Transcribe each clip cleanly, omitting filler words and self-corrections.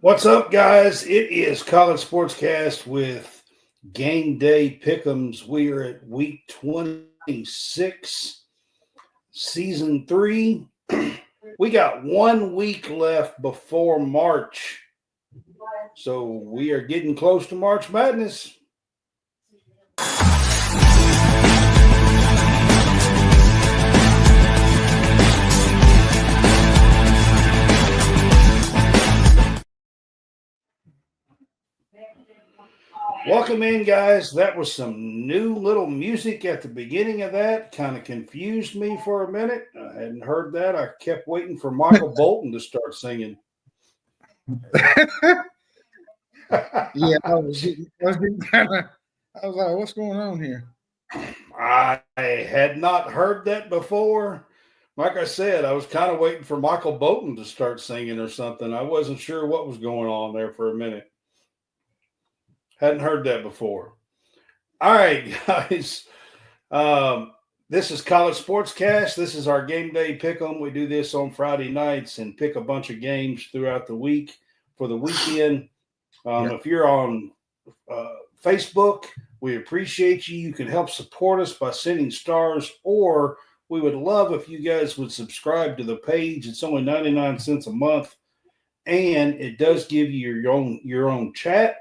What's up, guys? It is College SportsCast with Game Day Pick'ems. We are at week 26, season 3. We got 1 week left before March. So we are getting close to March Madness. Welcome in, guys. That was some new little music at the beginning of that. Kind of confused me for a minute. I hadn't heard that. I kept waiting for Michael Bolton to start singing. Yeah, I was like, what's going on here? I had not heard that before. Like I said, I was kind of waiting for Michael Bolton to start singing or something. I wasn't sure what was going on there for a minute. Hadn't heard that before. All right, guys. This is College SportsCast. This is our Game Day Pick'em. We do this on Friday nights and pick a bunch of games throughout the week for the weekend. If you're on Facebook, we appreciate you. You can help support us by sending stars, or we would love if you guys would subscribe to the page. It's only 99 cents a month, and it does give you your own chat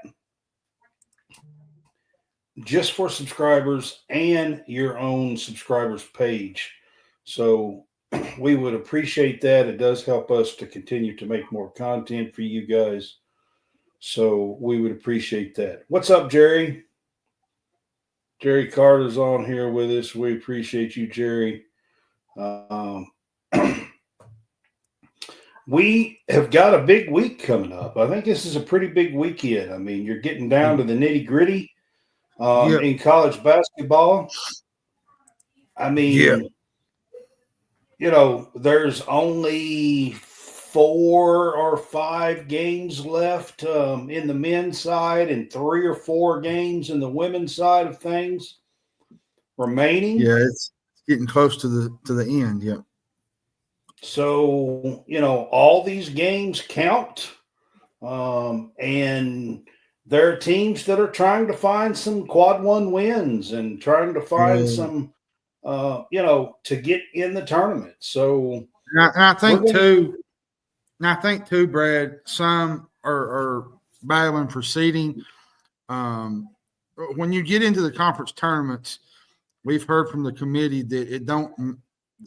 just for subscribers and your own subscribers page. So we would appreciate that. It does help us to continue to make more content for you guys. So we would appreciate that. What's up, Jerry? Jerry Carter's on here with us. We appreciate you, Jerry. We have got a big week coming up. I think this is a pretty big weekend. I mean, you're getting down to the nitty-gritty. In college basketball. I mean, there's only 4 or 5 games left in the men's side and 3 or 4 games in the women's side of things remaining. Yeah, it's getting close to the end. Yeah. So, all these games count, and there are teams that are trying to find some quad 1 wins and trying to find some, to get in the tournament. So, and I think too, Brad, some are battling for seeding. When you get into the conference tournaments, we've heard from the committee that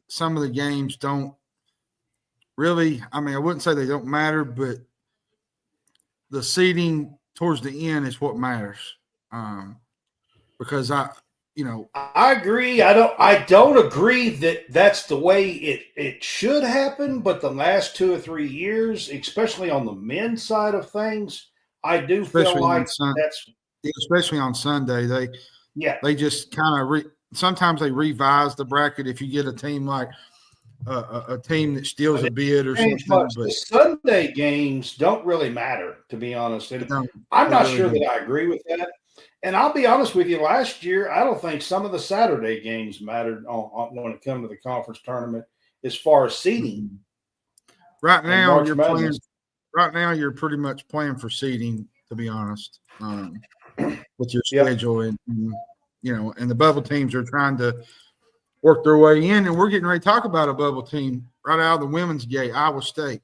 some of the games don't really, I mean, I wouldn't say they don't matter, but the seeding towards the end is what matters. Because I agree. I don't agree that that's the way it should happen, but the last 2 or 3 years, especially on the men's side of things, I do feel like that's especially on Sunday. They just kind of sometimes they revise the bracket if you get a team like a team that steals a bid or something. But the Sunday games don't really matter, to be honest. I'm not sure that I agree with that. And I'll be honest with you, last year, I don't think some of the Saturday games mattered when it comes to the conference tournament as far as seeding. Right now, you're pretty much playing for seeding, to be honest, with your schedule. And the bubble teams are trying to work their way in, and we're getting ready to talk about a bubble team right out of the women's gate, Iowa State.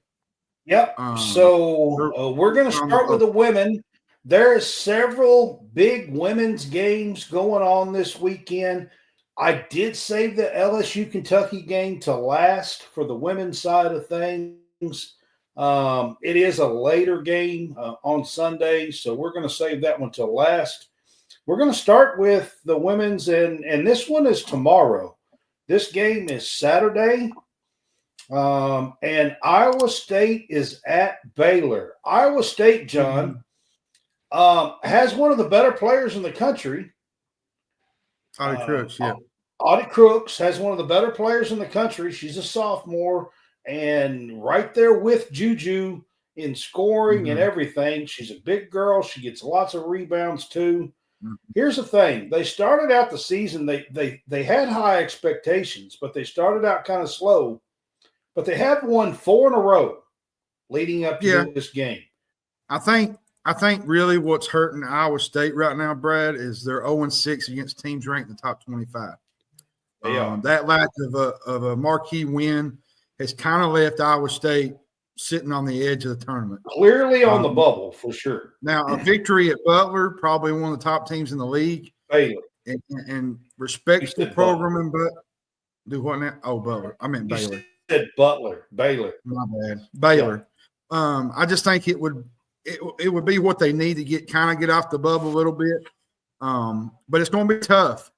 Yep. So we're going to start with the women. There is several big women's games going on this weekend. I did save the LSU Kentucky game to last for the women's side of things. It is a later game on Sunday, so we're going to save that one to last. We're going to start with the women's, and this one is tomorrow. This game is Saturday, and Iowa State is at Baylor. Iowa State, John, has one of the better players in the country. Audie Crooks, yeah. Audie Crooks has one of the better players in the country. She's a sophomore and right there with Juju in scoring and everything. She's a big girl. She gets lots of rebounds too. Here's the thing. They started out the season, they had high expectations, but they started out kind of slow. But they have won 4 in a row leading up to this game. I think really what's hurting Iowa State right now, Brad, is they're 0-6 against teams ranked in the top 25. That lack of a marquee win has kind of left Iowa State sitting on the edge of the tournament. Clearly on the bubble, for sure. Now, a victory at Butler, probably one of the top teams in the league. Baylor. And respectful programming, but do what now? Oh, Butler. I meant Baylor. You said Butler. Baylor. My bad. Baylor. Yeah. I just think it would be what they need to get off the bubble a little bit. But it's going to be tough.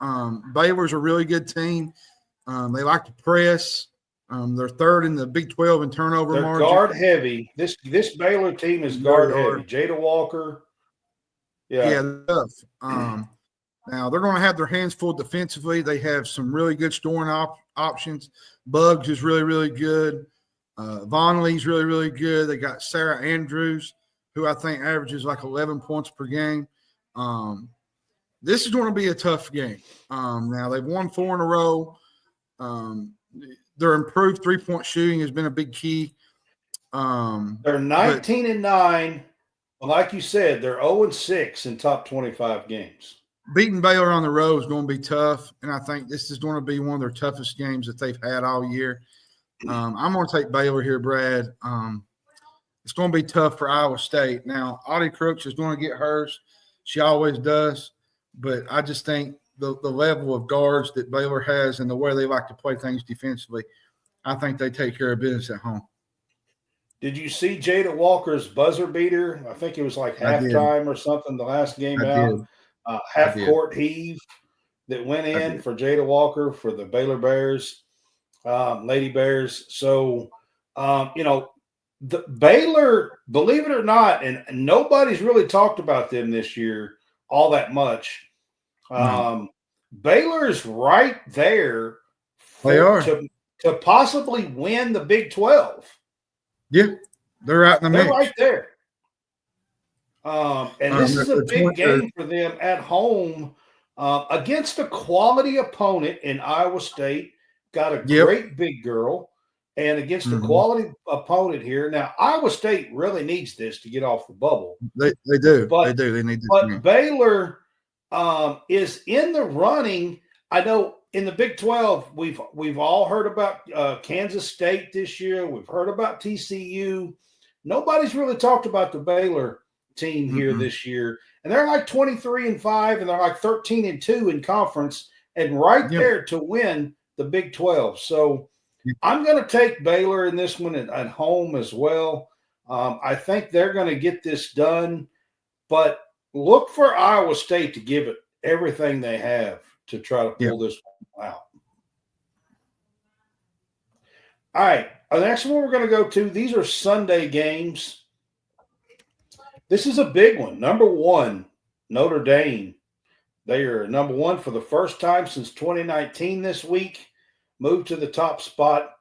Baylor's a really good team. They like to press. They're third in the Big 12 in turnover margin. They're guard heavy. This Baylor team is guard heavy. Jada Walker. Yeah, tough. Now they're going to have their hands full defensively. They have some really good scoring options. Bugs is really, really good. Vonley's really, really good. They got Sarah Andrews, who I think averages like 11 points per game. This is going to be a tough game. Now they've won 4 in a row. Their improved three-point shooting has been a big key. They're 19-9. Well, like you said, they're 0-6 in top 25 games. Beating Baylor on the road is going to be tough, and I think this is going to be one of their toughest games that they've had all year. I'm going to take Baylor here, Brad. It's going to be tough for Iowa State. Now, Audie Crooks is going to get hers. She always does. But I just think the level of guards that Baylor has and the way they like to play things defensively, I think they take care of business at home. Did you see Jada Walker's buzzer beater? I think it was like halftime or something the last game out. Half-court heave that went in for Jada Walker for the Baylor Bears, Lady Bears. So, the Baylor, believe it or not, and nobody's really talked about them this year all that much. Baylor is right there to possibly win the Big 12. Yeah, they're right in the mix. They're right there. And this is a big game for them at home against a quality opponent in Iowa State. Got a great big girl, and against a quality opponent here. Now, Iowa State really needs this to get off the bubble. They do. They do. They need this. But Baylor is in the running. I know in the Big 12, we've all heard about Kansas State this year. We've heard about TCU. Nobody's really talked about the Baylor team here this year, and they're like 23-5, and they're like 13-2 in conference, and right there to win the Big 12. So I'm going to take Baylor in this one at home as well. I think they're going to get this done, but look for Iowa State to give it everything they have to try to pull this one out. All right, the next one we're going to go to, these are Sunday games. This is a big one. Number 1, Notre Dame. They are number 1 for the first time since 2019 this week. Moved to the top spot.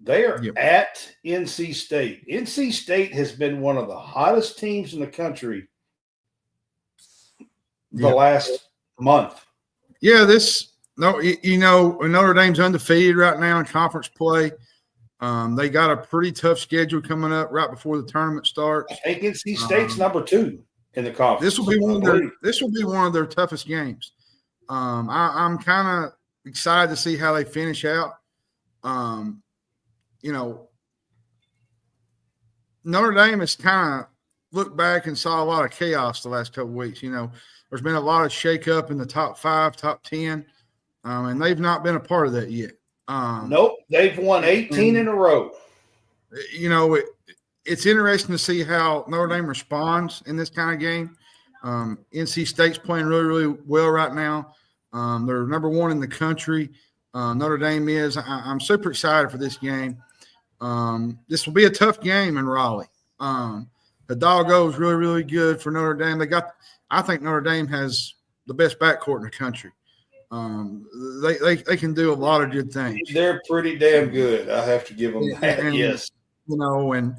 They are at NC State. NC State has been one of the hottest teams in the country the last month. Yeah, Notre Dame's undefeated right now in conference play. They got a pretty tough schedule coming up right before the tournament starts. I think NC State's number 2 in the conference. This will be one of their toughest games. I'm kind of excited to see how they finish out. Notre Dame is kind of looked back and saw a lot of chaos the last couple of weeks. There's been a lot of shakeup in the top 5, top 10, and they've not been a part of that yet. Nope, they've won 18 in a row. It's interesting to see how Notre Dame responds in this kind of game. NC State's playing really, really well right now. They're number 1 in the country. Notre Dame is. I'm super excited for this game. This will be a tough game in Raleigh. The doggo is really, really good for Notre Dame. I think Notre Dame has the best backcourt in the country. They can do a lot of good things. They're pretty damn good. I have to give them that. And, yes. And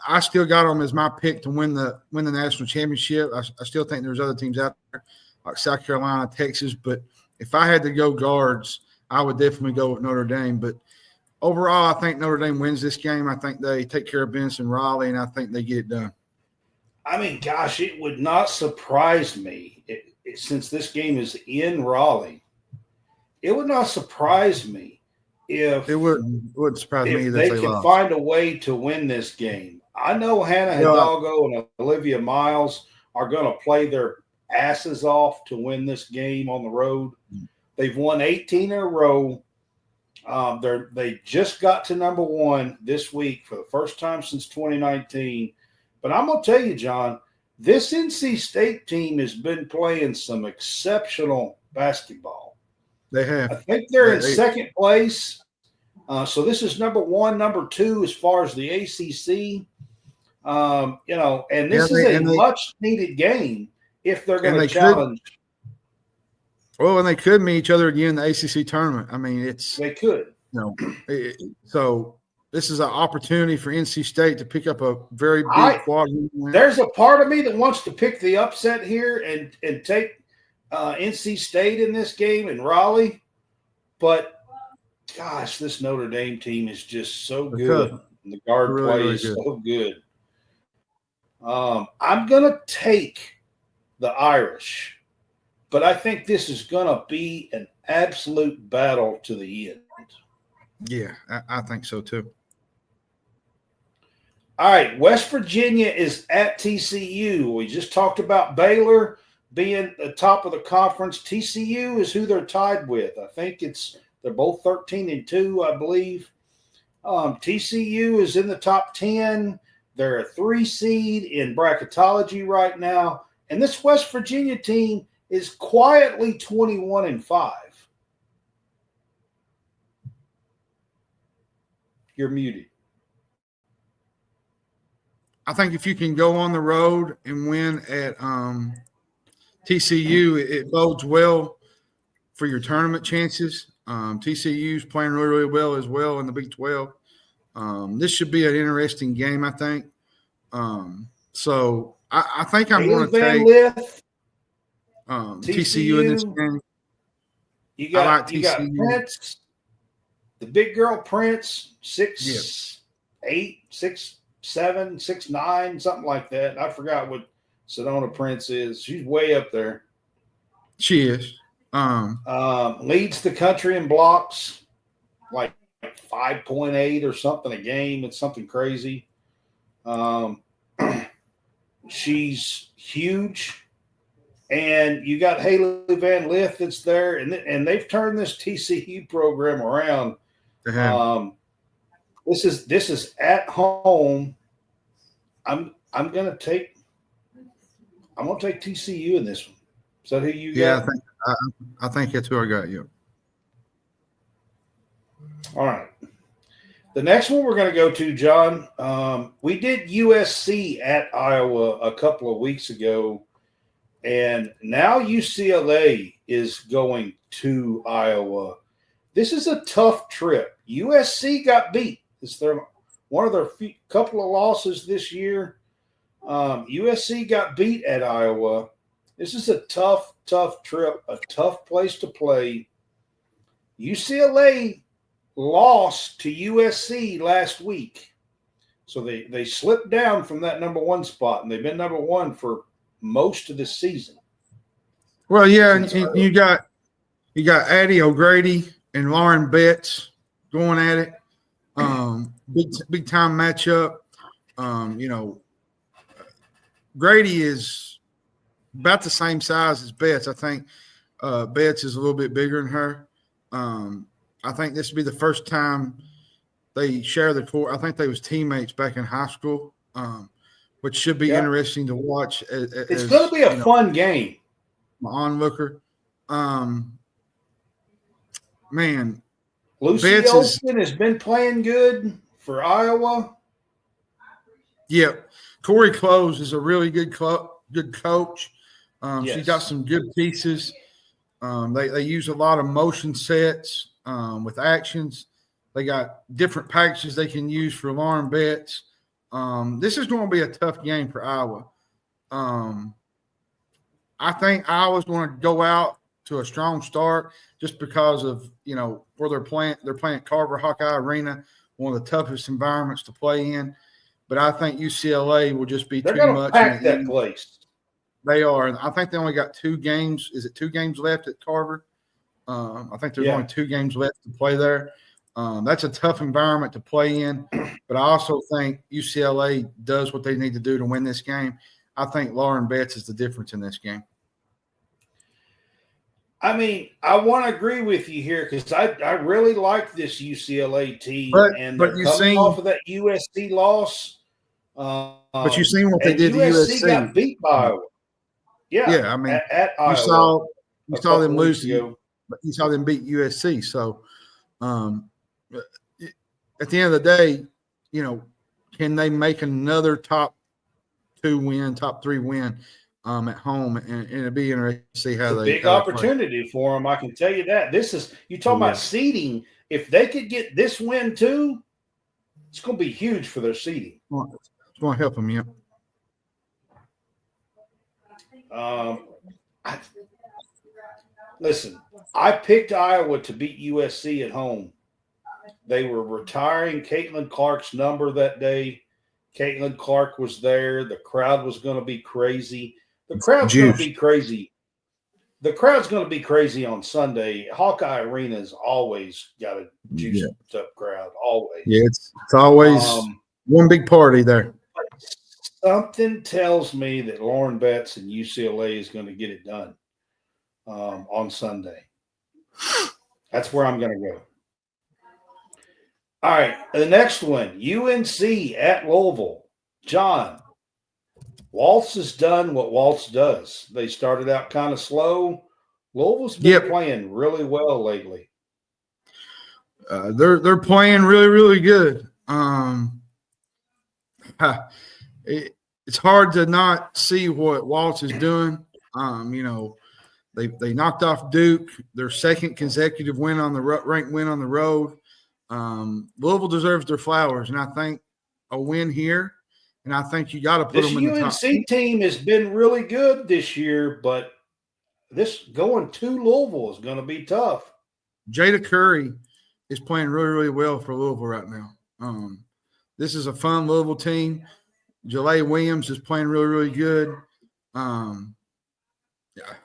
I still got them as my pick to win the national championship. I still think there's other teams out there like South Carolina, Texas. But if I had to go guards, I would definitely go with Notre Dame. But overall, I think Notre Dame wins this game. I think they take care of business in Raleigh, and I think they get it done. I mean, gosh, it would not surprise me since this game is in Raleigh. It would not surprise me if it wouldn't surprise me if that they they can lost. find a way to win this game. I know Hannah Hidalgo and Olivia Miles are going to play their asses off to win this game on the road. They've won 18 in a row. They just got to number 1 this week for the first time since 2019. But I'm going to tell you, John, this NC State team has been playing some exceptional basketball. They have. I think they're in second place. So this is number 1, number 2 as far as the ACC. And this is a much-needed game if they're going to challenge. And they could meet each other again in the ACC tournament. I mean, they could. So this is an opportunity for NC State to pick up a very big quadrant win. There's a part of me that wants to pick the upset here and take NC State in this game in Raleigh, but gosh, this Notre Dame team is just so good. And the guard play is so good. I'm going to take the Irish, but I think this is going to be an absolute battle to the end. Yeah, I think so too. All right, West Virginia is at TCU. We just talked about Baylor being the top of the conference. TCU is who they're tied with. I think they're both 13-2, I believe. TCU is in the top 10. They're a 3 seed in bracketology right now. And this West Virginia team is quietly 21-5. You're muted. I think if you can go on the road and win at TCU, it bodes well for your tournament chances. TCU's playing really, really well as well in the Big 12. This should be an interesting game, I think. So I think I'm going to take TCU in this game. You got Prince, the big girl Prince, 6'8", 6'7", 6'9", something like that. I forgot what Sedona Prince is. She's way up there. She is. Leads the country in blocks, like 5.8 or something a game. It's something crazy. She's huge. And you got Haley Van Lith that's there, and they've turned this TCU program around. This is at home. I'm gonna take TCU in this one. Is that who you got? Yeah, I think that's who I got. You. All right. The next one we're going to go to, John. We did USC at Iowa a couple of weeks ago, and now UCLA is going to Iowa. This is a tough trip. USC got beat. It's one of their couple of losses this year. USC got beat at Iowa. This is a tough trip, a tough place to play. UCLA lost to USC last week. So they slipped down from that number 1 spot, and they've been number 1 for most of the season. Well, yeah, and you got Addie O'Grady and Lauren Betts going at it. Big time matchup. Grady is about the same size as Betts. I think Betts is a little bit bigger than her. I think this will be the first time they share the court. I think they was teammates back in high school, which should be interesting to watch. It's going to be a fun game. My onlooker. Man, Lucy Olson has been playing good for Iowa. Yeah, Corey Close is a really good coach. She's got some good pieces. They use a lot of motion sets with actions. They got different packages they can use for Lauren Betts. This is going to be a tough game for Iowa. I think Iowa's going to go out to a strong start just because of, where they're playing. They're playing at Carver Hawkeye Arena, one of the toughest environments to play in. But I think UCLA will just be too much. They're going to pack that place. They are. I think they only got 2 games. Is it 2 games left at Carver? I think there's only 2 games left to play there. That's a tough environment to play in. But I also think UCLA does what they need to do to win this game. I think Lauren Betts is the difference in this game. I mean, I want to agree with you here because I really like this UCLA team. But you coming off of that USC loss. But you've seen what they did to USC. Got beat by Iowa. Yeah, I mean, at Iowa you saw them lose, but you saw them beat USC. So, at the end of the day, can they make another top 3 win at home? And it'll be interesting to see how big opportunity for them. I can tell you that. You talking about seeding. If they could get this win too, it's going to be huge for their seeding. It's going to help them, yeah. Listen, I picked Iowa to beat USC at home. They were retiring Caitlin Clark's number that day. Caitlin Clark was there. The crowd was going to be crazy. The crowd's going to be crazy. The crowd's going to be crazy on Sunday. Hawkeye Arena's always got a juiced up crowd, always. Yeah, it's always one big party there. Something tells me that Lauren Betts and UCLA is going to get it done on Sunday. That's where I'm going to go. All right, the next one, UNC at Louisville. John, Waltz has done what Waltz does. They started out kind of slow. Louisville's been playing really well lately. They're playing really, really good. It's hard to not see what Waltz is doing. They knocked off Duke, their second consecutive ranked win on the road. Louisville deserves their flowers, and I think a win here, and I think you got to put them in the top. This UNC team has been really good this year, but this going to Louisville is going to be tough. Jada Curry is playing really, really well for Louisville right now. This is a fun Louisville team. Jalea Williams is playing really, really good.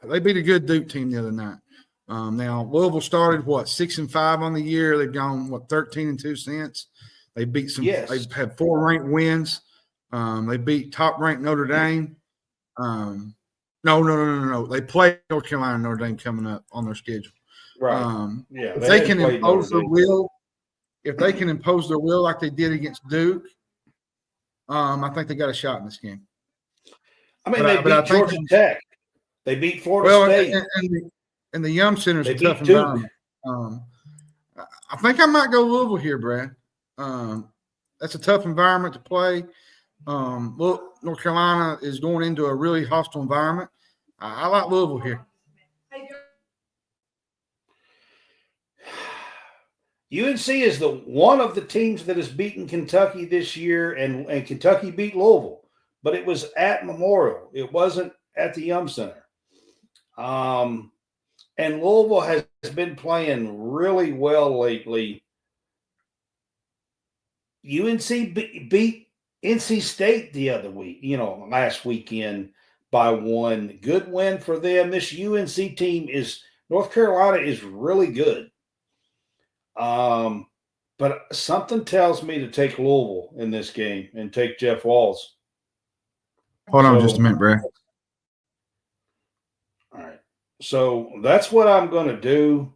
They beat a good Duke team the other night. Now Louisville started 6-5 on the year. They've gone 13-2 since. They beat some. Yes. They've had 4 ranked wins. They beat top ranked Notre Dame. No. They play North Carolina and Notre Dame coming up on their schedule. Right. If they can impose their will, like they did against Duke, I think they got a shot in this game. I mean, they beat Georgia Tech. They beat Florida State. And the Yum Center is a tough environment. I think I might go Louisville here, Brad. That's a tough environment to play. North Carolina is going into a really hostile environment. I like Louisville here. UNC is one of the teams that has beaten Kentucky this year, and Kentucky beat Louisville, but it was at Memorial. It wasn't at the Yum Center. And Louisville has been playing really well lately. UNC beat NC State the other week, last weekend by 1. Good win for them. This UNC team North Carolina is really good. But something tells me to take Louisville in this game and take Jeff Walz. Hold on just a minute, Brad. All right. So that's what I'm going to do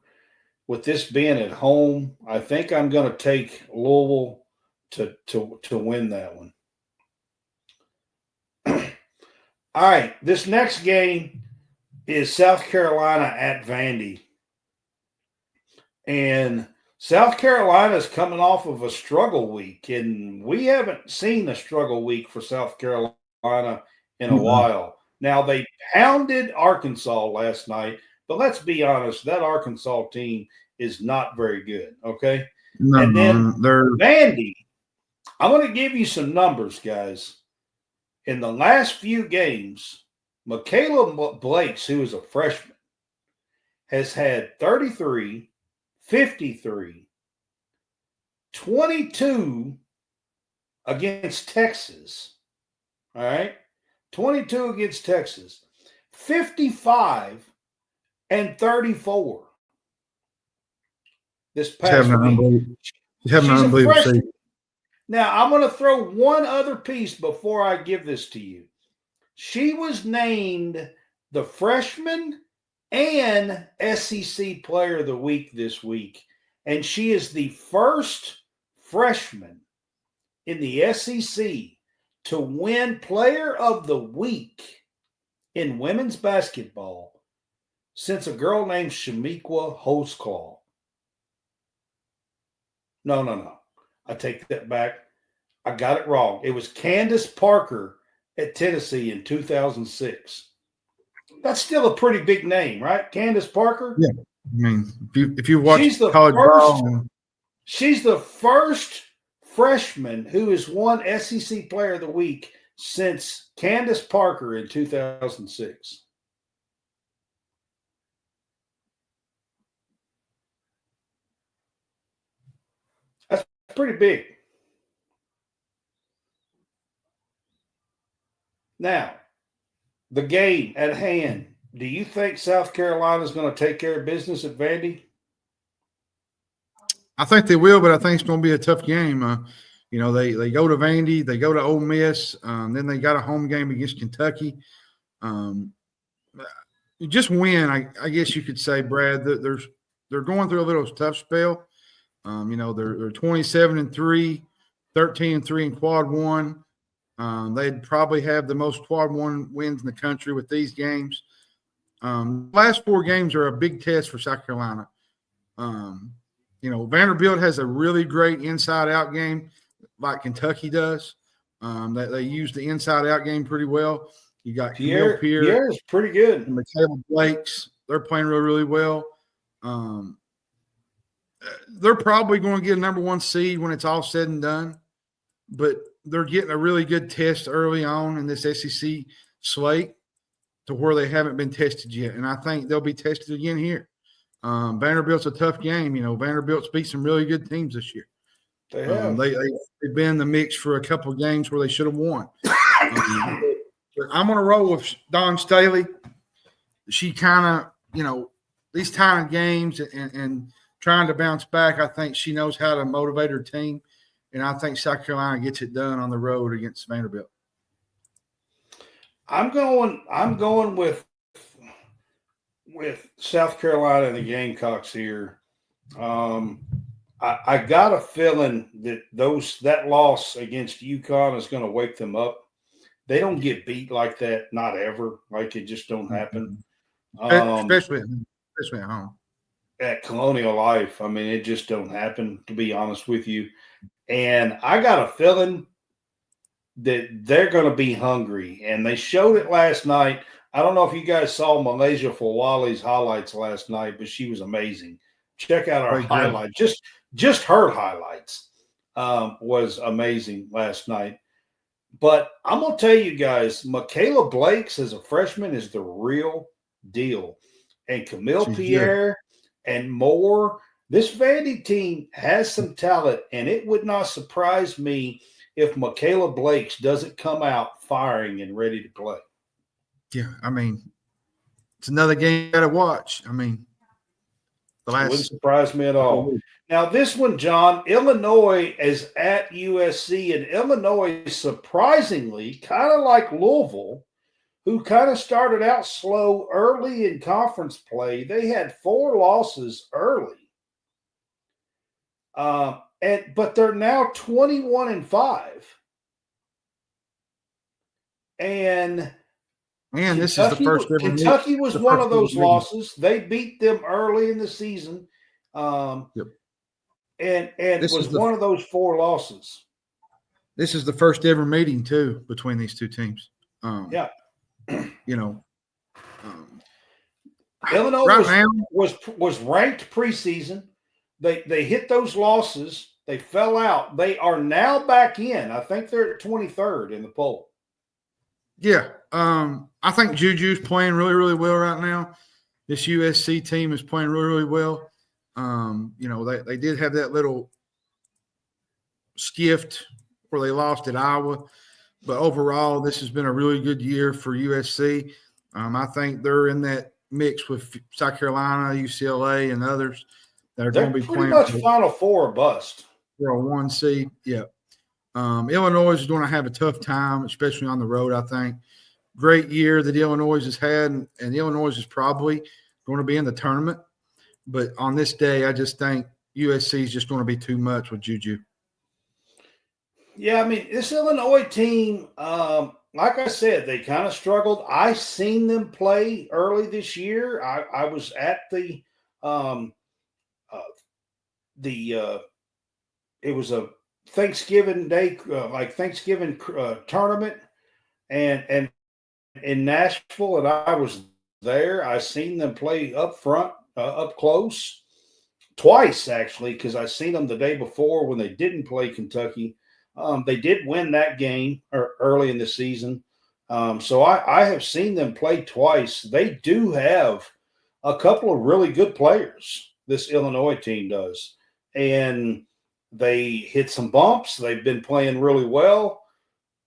with this being at home. I think I'm going to take Louisville to win that one. All right. This next game is South Carolina at Vandy. And South Carolina is coming off of a struggle week, and we haven't seen a struggle week for South Carolina in a while. Now, they pounded Arkansas last night, but let's be honest, that Arkansas team is not very good, okay? No, and then they're Vandy, I'm going to give you some numbers, guys. In the last few games, Michaela Blakes, who is a freshman, has had 33, 53, 22 against Texas. All right? 22 against Texas. 55 and 34 this past week. She's a freshman. Now, I'm going to throw one other piece before I give this to you. She was named the freshman and SEC Player of the Week this week, and she is the first freshman in the SEC to win Player of the Week in women's basketball since a girl named Shamiqua Holtzclaw. No. I take that back. I got it wrong. It was Candace Parker at Tennessee in 2006. That's still a pretty big name, right? Candace Parker? Yeah. I mean, if you watch college ball, she's the first freshman who has won SEC Player of the Week since Candace Parker in 2006. That's pretty big. Now, the game at hand. Do you think South Carolina is going to take care of business at Vandy? I think they will, but I think it's going to be a tough game. They go to Vandy, they go to Ole Miss, then they got a home game against Kentucky. You just win, I guess you could say, Brad. They're going through a little tough spell. They're 27-3, 13-3 in quad one. They'd probably have the most quad one wins in the country with these games. Last four games are a big test for South Carolina. Vanderbilt has a really great inside-out game like Kentucky does. They use the inside-out game pretty well. You got Camille Pierre. Pierre's pretty good. And Michaela Blakes. They're playing really, really well. They're probably going to get a number one seed when it's all said and done. But they're getting a really good test early on in this SEC slate to where they haven't been tested yet. And I think they'll be tested again here. Vanderbilt's a tough game. Vanderbilt's beat some really good teams this year. They have. They've been in the mix for a couple of games where they should have won. I'm going to roll with Dawn Staley. She kind of, these kind of games and trying to bounce back, I think she knows how to motivate her team. And I think South Carolina gets it done on the road against Vanderbilt. I'm going with South Carolina and the Gamecocks here. I got a feeling that that loss against UConn is going to wake them up. They don't get beat like that, not ever. Like it just don't happen. Especially at home. At Colonial Life, it just don't happen, to be honest with you. And I got a feeling that they're going to be hungry. And they showed it last night. I don't know if you guys saw Malaysia Fawali's highlights last night, but she was amazing. Check out our highlights. Just her highlights was amazing last night. But I'm going to tell you guys, Michaela Blakes as a freshman is the real deal. And Camille Pierre and more. This Vandy team has some talent, and it would not surprise me if Michaela Blakes doesn't come out firing and ready to play. Yeah, it's another game you got to watch. The Wouldn't last surprise me at all. Now, this one, John, Illinois is at USC, and Illinois, surprisingly, kind of like Louisville, who kind of started out slow early in conference play. They had 4 losses early. But they're now 21-5. And this is the first ever Kentucky was one of those losses. They beat them early in the season. Yep. And it was one of those 4 losses. This is the first ever meeting, too, between these two teams. Yeah. Illinois right was ranked preseason. They hit those losses. They fell out. They are now back in. I think they're at 23rd in the poll. Yeah. I think Juju's playing really, really well right now. This USC team is playing really, really well. They did have that little skift where they lost at Iowa. But overall, this has been a really good year for USC. I think they're in that mix with South Carolina, UCLA, and others that are going to be playing. Pretty much Final Four or bust. They're a 1 seed. Yeah. Illinois is going to have a tough time, especially on the road, I think. Great year that Illinois has had, and Illinois is probably going to be in the tournament. But on this day, I just think USC is just going to be too much with Juju. Yeah, I mean, this Illinois team, like I said, they kind of struggled. I seen them play early this year. I was at it was a Thanksgiving Day, Thanksgiving tournament, and in Nashville, and I was there. I seen them play up front, up close, twice actually, because I seen them the day before when they didn't play Kentucky. They did win that game early in the season. So I have seen them play twice. They do have a couple of really good players, this Illinois team does. And they hit some bumps. They've been playing really well.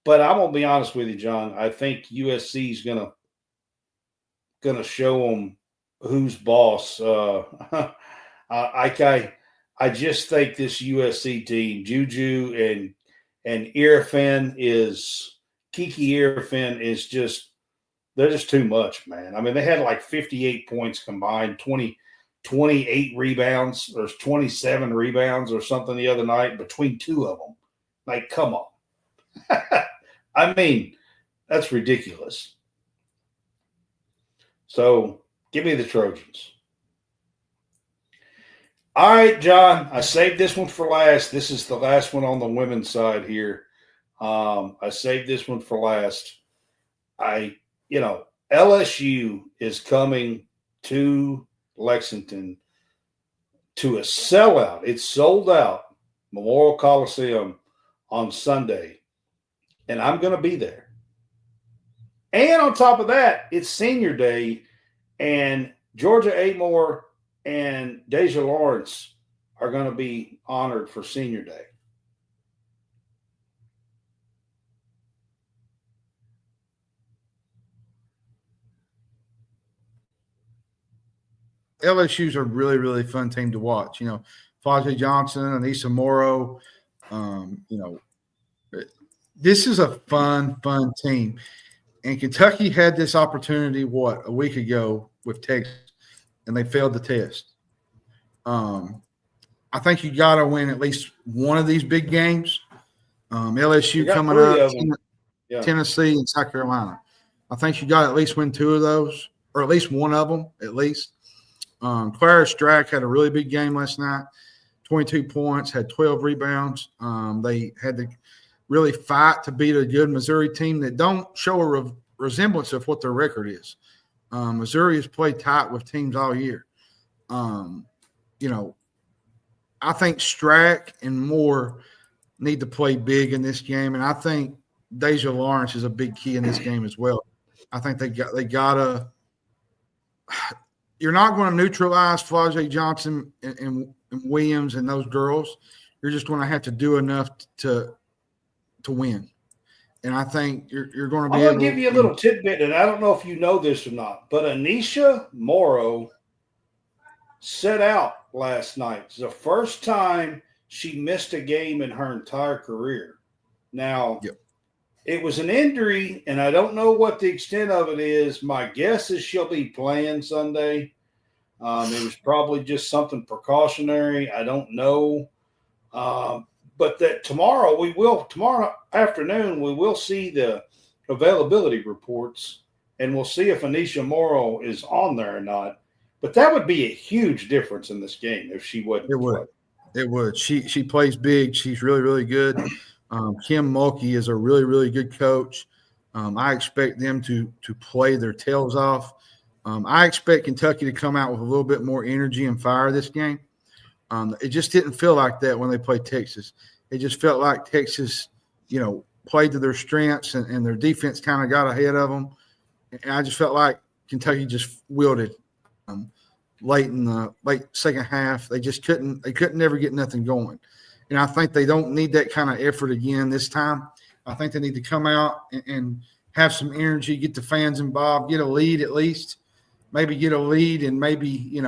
But I'm going to be honest with you, John. I think USC is going to show them who's boss. I just think this USC team, Juju and Kiki Irfin is they're just too much, man. I mean, they had like 58 points combined, 28 rebounds or 27 rebounds or something the other night between 2 of them. Like, come on. I mean, that's ridiculous. So give me the Trojans. All right, John, I saved this one for last. This is the last one on the women's side here. I saved this one for last. LSU is coming to Lexington to a sellout. It's sold out, Memorial Coliseum on Sunday, and I'm going to be there. And on top of that, it's Senior Day, and Georgia Amore and Deja Lawrence are going to be honored for Senior Day. LSU's a really, really fun team to watch. Fajay Johnson, Anissa Morrow. This is a fun team. And Kentucky had this opportunity, a week ago with Texas, and they failed the test. I think you got to win at least one of these big games. LSU coming up, Tennessee and South Carolina. I think you got to at least win 2 of those, or at least one of them, at least. Clara Strack had a really big game last night, 22 points, had 12 rebounds. They had to really fight to beat a good Missouri team that don't show a resemblance of what their record is. Missouri has played tight with teams all year. I think Strack and Moore need to play big in this game, and I think Deja Lawrence is a big key in this game as well. I think they gotta. You're not going to neutralize Fajay Johnson and Williams and those girls. You're just going to have to do enough to win. And I think you're going to be I'm going to give you a little tidbit, and I don't know if you know this or not, but Anissa Morrow set out last night. It's the first time she missed a game in her entire career. Now, It was an injury, and I don't know what the extent of it is. My guess is she'll be playing Sunday. It was probably just something precautionary. I don't know. But that tomorrow afternoon, we will see the availability reports, and we'll see if Anisha Morrow is on there or not. But that would be a huge difference in this game if she wouldn't. It would. She plays big. She's really, really good. Kim Mulkey is a really, really good coach. I expect them to play their tails off. I expect Kentucky to come out with a little bit more energy and fire this game. It just didn't feel like that when they played Texas. It just felt like Texas, played to their strengths and their defense kind of got ahead of them. And I just felt like Kentucky just wilted late in the late second half. They just couldn't never get nothing going. And I think they don't need that kind of effort again this time. I think they need to come out and have some energy, get the fans involved, get a lead at least, maybe get a lead and maybe,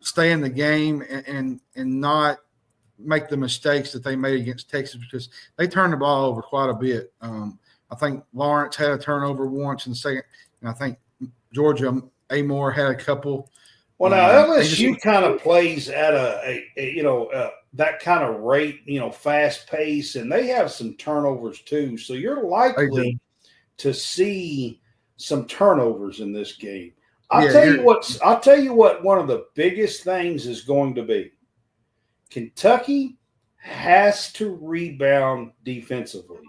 stay in the game and not make the mistakes that they made against Texas because they turned the ball over quite a bit. I think Lawrence had a turnover once in the second, and I think Georgia Amore had a couple. Well, now LSU kind of plays at that kind of rate, fast pace, and they have some turnovers too. So you're likely to see some turnovers in this game. I'll tell you what one of the biggest things is going to be. Kentucky has to rebound defensively.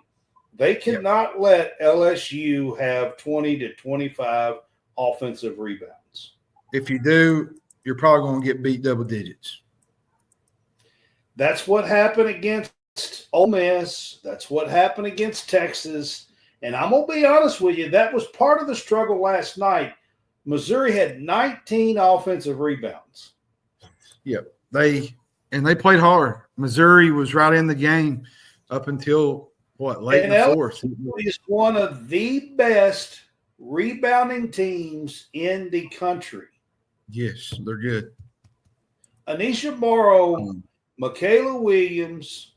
They cannot let LSU have 20 to 25 offensive rebounds. If you do, you're probably going to get beat double digits. That's what happened against Ole Miss. That's what happened against Texas. And I'm going to be honest with you, that was part of the struggle last night. Missouri had 19 offensive rebounds. Yep. They played hard. Missouri was right in the game up until late in the fourth. Is one of the best rebounding teams in the country. Yes, they're good. Anisha Morrow, Michaela Williams,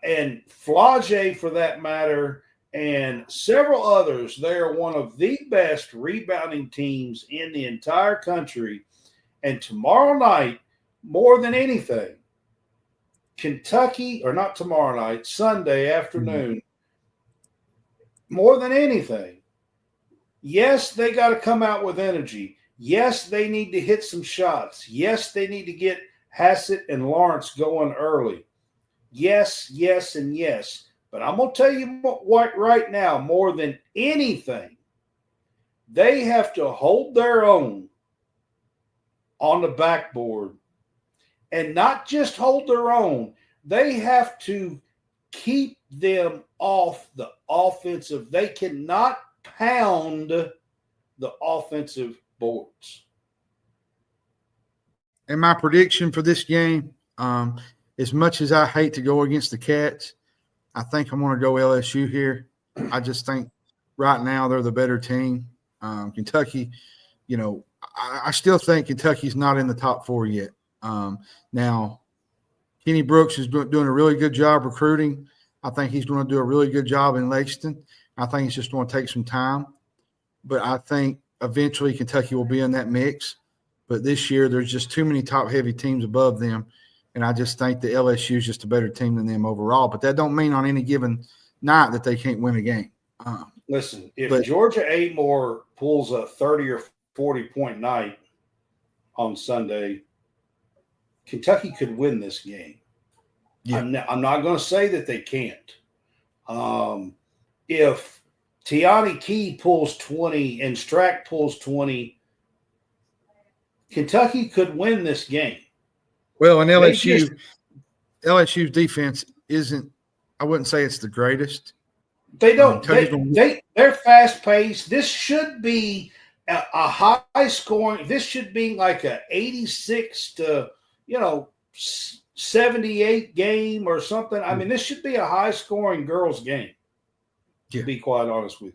and Flage, for that matter, and several others, they are one of the best rebounding teams in the entire country. And tomorrow night, more than anything, Kentucky, or not tomorrow night, Sunday afternoon, more than anything, yes, they got to come out with energy. Yes, they need to hit some shots. Yes, they need to get Hassett and Lawrence going early. Yes, yes, and yes. But I'm going to tell you what right now, more than anything, they have to hold their own on the backboard. And not just hold their own, they have to keep them off the offensive. They cannot pound the offensive boards. And my prediction for this game, as much as I hate to go against the Cats, I think I'm going to go LSU here. I just think right now they're the better team. Kentucky, I still think Kentucky's not in the top four yet. Now, Kenny Brooks is doing a really good job recruiting. I think he's going to do a really good job in Lexington. I think it's just going to take some time. But I think eventually Kentucky will be in that mix. But this year there's just too many top-heavy teams above them. And I just think the LSU is just a better team than them overall. But that don't mean on any given night that they can't win a game. Listen, if Georgia Amore pulls a 30 or 40-point night on Sunday, Kentucky could win this game. Yeah. I'm not going to say that they can't. If Tiani Key pulls 20 and Strack pulls 20, Kentucky could win this game. Well, and LSU's defense isn't – I wouldn't say it's the greatest. They don't. They're fast-paced. This should be a high-scoring – this should be like a 86 to, 78 game or something. I mean, this should be a high-scoring girls' game, to be quite honest with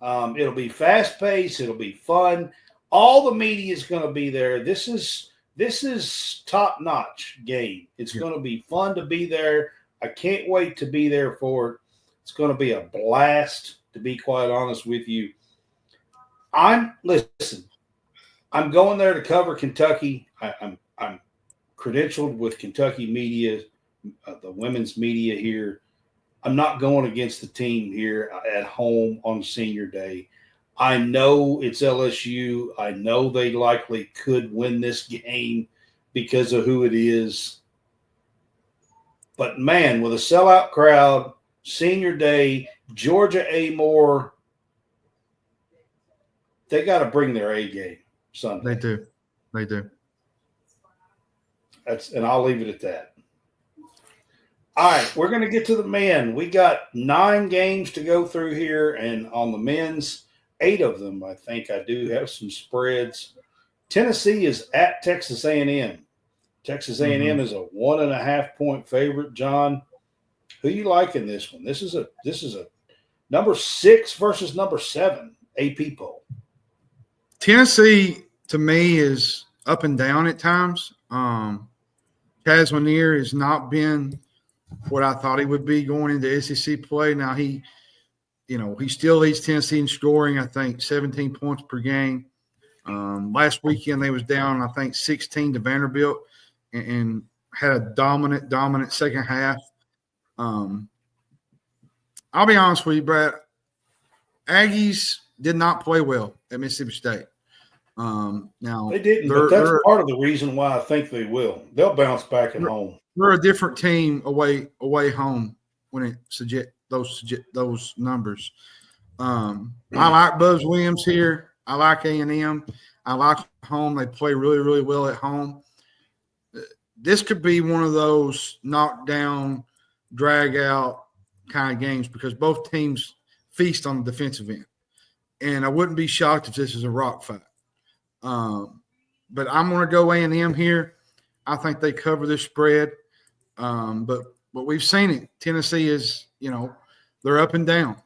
you. It'll be fast-paced. It'll be fun. All the media is going to be there. This is top notch game. It's going to be fun to be there. I can't wait to be there for it. It's going to be a blast, to be quite honest with you. I'm going there to cover Kentucky. I'm credentialed with Kentucky media, the women's media here. I'm not going against the team here at home on senior day. I know it's LSU. I know they likely could win this game because of who it is. But, man, with a sellout crowd, senior day, Georgia A-Moore, they got to bring their A game Sunday. They do. And I'll leave it at that. All right, we're going to get to the men. We got 9 games to go through here, and on the men's, 8 of them, I think I do have some spreads. Tennessee is at Texas A&M. Texas A&M is a 1.5-point favorite. John, who you like in this one? This is a number 6 versus number 7 AP poll. Tennessee, to me, is up and down at times. Chaz Lanier has not been what I thought he would be going into SEC play. Now he still leads Tennessee in scoring, I think, 17 points per game. Last weekend they was down, I think, 16 to Vanderbilt and had a dominant second half. I'll be honest with you, Brad. Aggies did not play well at Mississippi State. Now they didn't, but that's part of the reason why I think they will. They'll bounce back at home. They're a different team away home when it suggests those numbers. I like Buzz Williams here. I like A&M. I like home. They play really, really well at home. This could be one of those knockdown, drag-out kind of games because both teams feast on the defensive end. And I wouldn't be shocked if this is a rock fight. But I'm going to go A&M here. I think they cover this spread. But we've seen it. Tennessee is, they're up and down.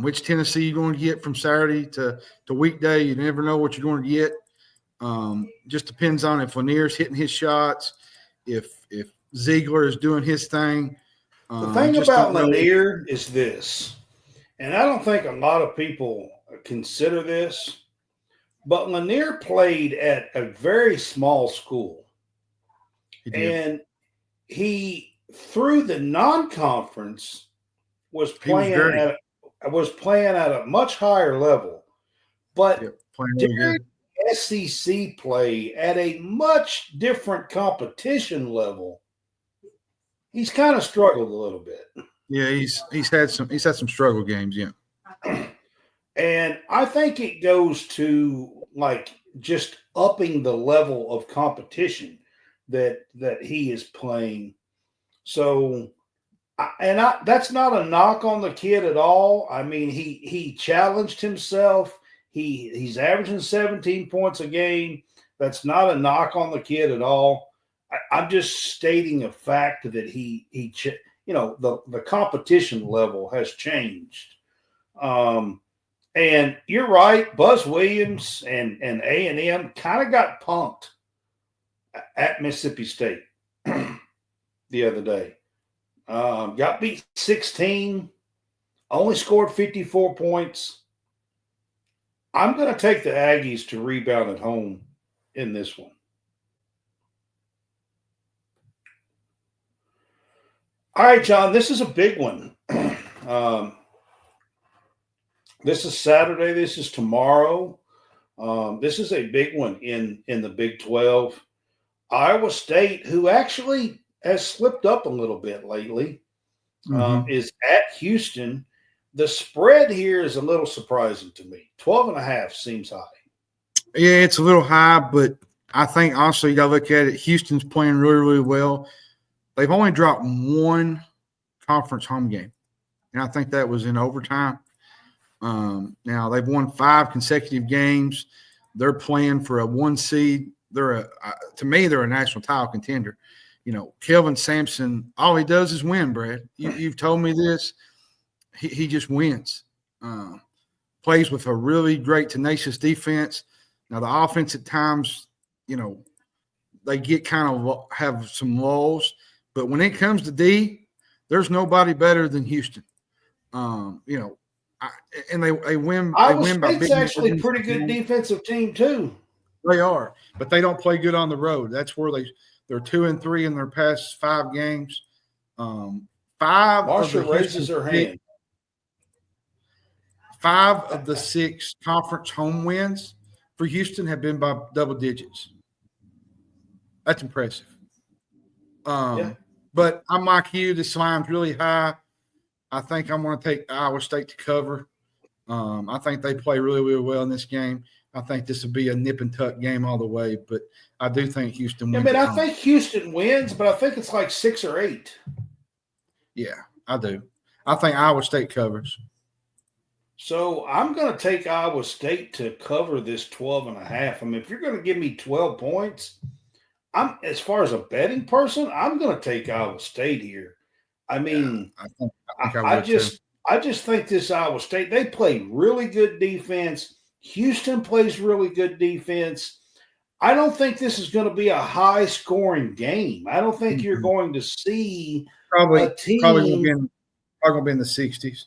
Which Tennessee you're going to get from Saturday to weekday, you never know what you're going to get. Just depends on if Lanier's hitting his shots, if Ziegler is doing his thing. The thing about Lanier is this, and I don't think a lot of people consider this, but Lanier played at a very small school. And he, through the non-conference, was playing at a much higher level. But during SEC play at a much different competition level, he's kind of struggled a little bit. Yeah, he's had some struggle games, yeah. And I think it goes to just upping the level of competition that he is playing. So, that's not a knock on the kid at all. I mean, he challenged himself. He's averaging 17 points a game. That's not a knock on the kid at all. I'm just stating a fact that the competition level has changed. And you're right, Buzz Williams and A&M kind of got punked at Mississippi State the other day. Got beat 16, only scored 54 points. I'm going to take the Aggies to rebound at home in this one. All right, John, this is a big one. This is Saturday. This is tomorrow. This is a big one in the Big 12. Iowa State, who actually has slipped up a little bit lately, is at Houston. The spread here is a little surprising to me. 12.5 seems high. Yeah, it's a little high, but I think also you got to look at it. Houston's playing really, really well. They've only dropped one conference home game, and I think that was in overtime. Now they've won 5 consecutive games. They're playing for a 1 seed. To me, they're a national title contender. Kelvin Sampson, all he does is win, Brad. You've told me this. He just wins. Plays with a really great, tenacious defense. Now, the offense at times, they get kind of have some lulls. But when it comes to D, there's nobody better than Houston. And they win. Iowa they win by State's big actually a margins. pretty good defensive team too. They are, but they don't play good on the road. That's where they're 2-3 in their past 5 games. Marshall raises her hand. 5 of the 6 conference home wins for Houston have been by double digits. That's impressive. But I'm like you. This line's really high. I think I'm going to take Iowa State to cover. I think they play really, really well in this game. I think this will be a nip and tuck game all the way, but I do think Houston wins. I think Houston wins, but I think it's like 6 or 8. Yeah, I do. I think Iowa State covers. So I'm going to take Iowa State to cover this 12.5. I mean, if you're going to give me 12 points, as far as a betting person, I'm going to take Iowa State here. I mean, I just think this Iowa State, they play really good defense. Houston plays really good defense. I don't think this is going to be a high-scoring game. I don't think you're going to see a team. Probably going to be in the 60s.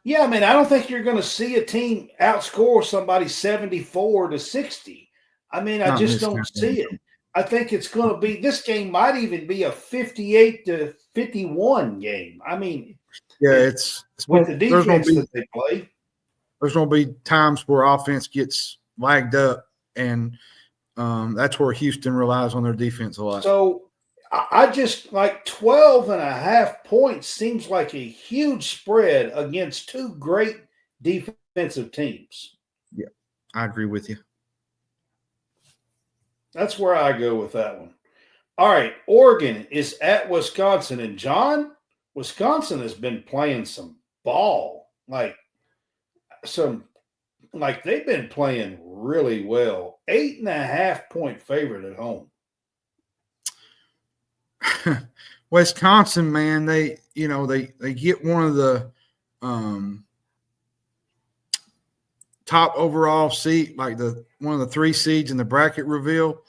Yeah, I don't think you're going to see a team outscore somebody 74-60. I just don't see it. I think it's going to be – this game might even be a 58-51 game. It's with the defense that they play. There's going to be times where offense gets lagged up, and that's where Houston relies on their defense a lot. So I just like 12.5 points seems like a huge spread against 2 great defensive teams. Yeah, I agree with you. That's where I go with that one. All right, Oregon is at Wisconsin. And, John, Wisconsin has been playing some ball. They've been playing really well. 8.5-point favorite at home. Wisconsin, man, they get one of the top overall seed, like one of the 3 seeds in the bracket reveal.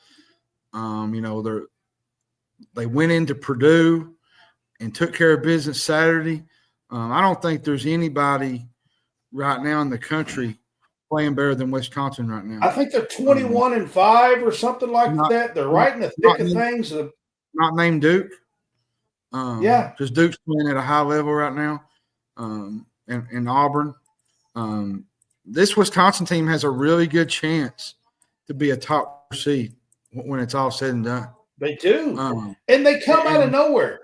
They went into Purdue and took care of business Saturday. I don't think there's anybody right now in the country playing better than Wisconsin right now. I think they're 21-5 or something like that. They're right in the thick of things. Not named Duke. Because Duke's playing at a high level right now. In Auburn. This Wisconsin team has a really good chance to be a top seed when it's all said and done. They do. And they come out of nowhere.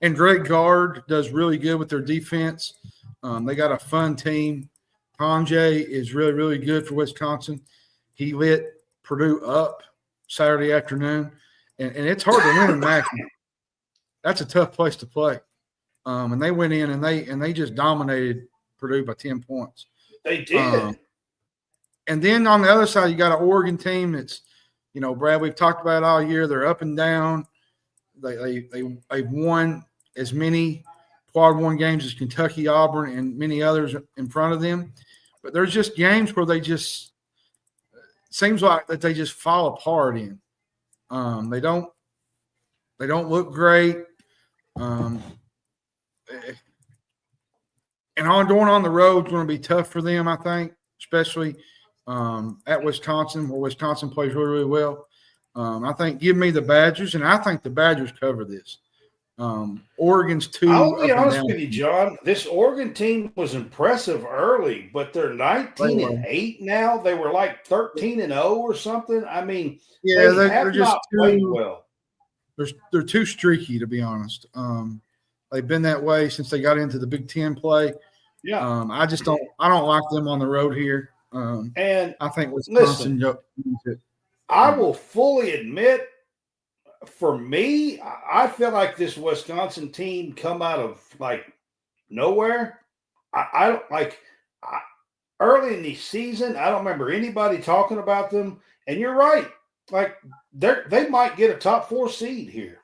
And Greg Gard does really good with their defense. They got a fun team. Tonje is really, really good for Wisconsin. He lit Purdue up Saturday afternoon. And it's hard to win in Mackey. That's a tough place to play. And they went in and they just dominated Purdue by 10 points. They did. And then on the other side, you got an Oregon team that's, Brad, we've talked about it all year. They're up and down. They've won as many quad 1 games as Kentucky, Auburn, and many others in front of them. But there's just games where they just seems like that they just fall apart in. They don't look great. And going on the road is going to be tough for them, I think, especially at Wisconsin, where Wisconsin plays really, really well. I think give me the Badgers, and I think the Badgers cover this. Oregon's 2. I'll be honest with you, John. This Oregon team was impressive early, but they're 19-8 now. They were like 13-0 or something. They're just not played well. They're too streaky, to be honest. They've been that way since they got into the Big Ten play. Yeah. I don't like them on the road here. And I think Wisconsin. I will fully admit, for me, I feel like this Wisconsin team come out of nowhere. I don't early in the season. I don't remember anybody talking about them. And you're right. They might get a top 4 seed here.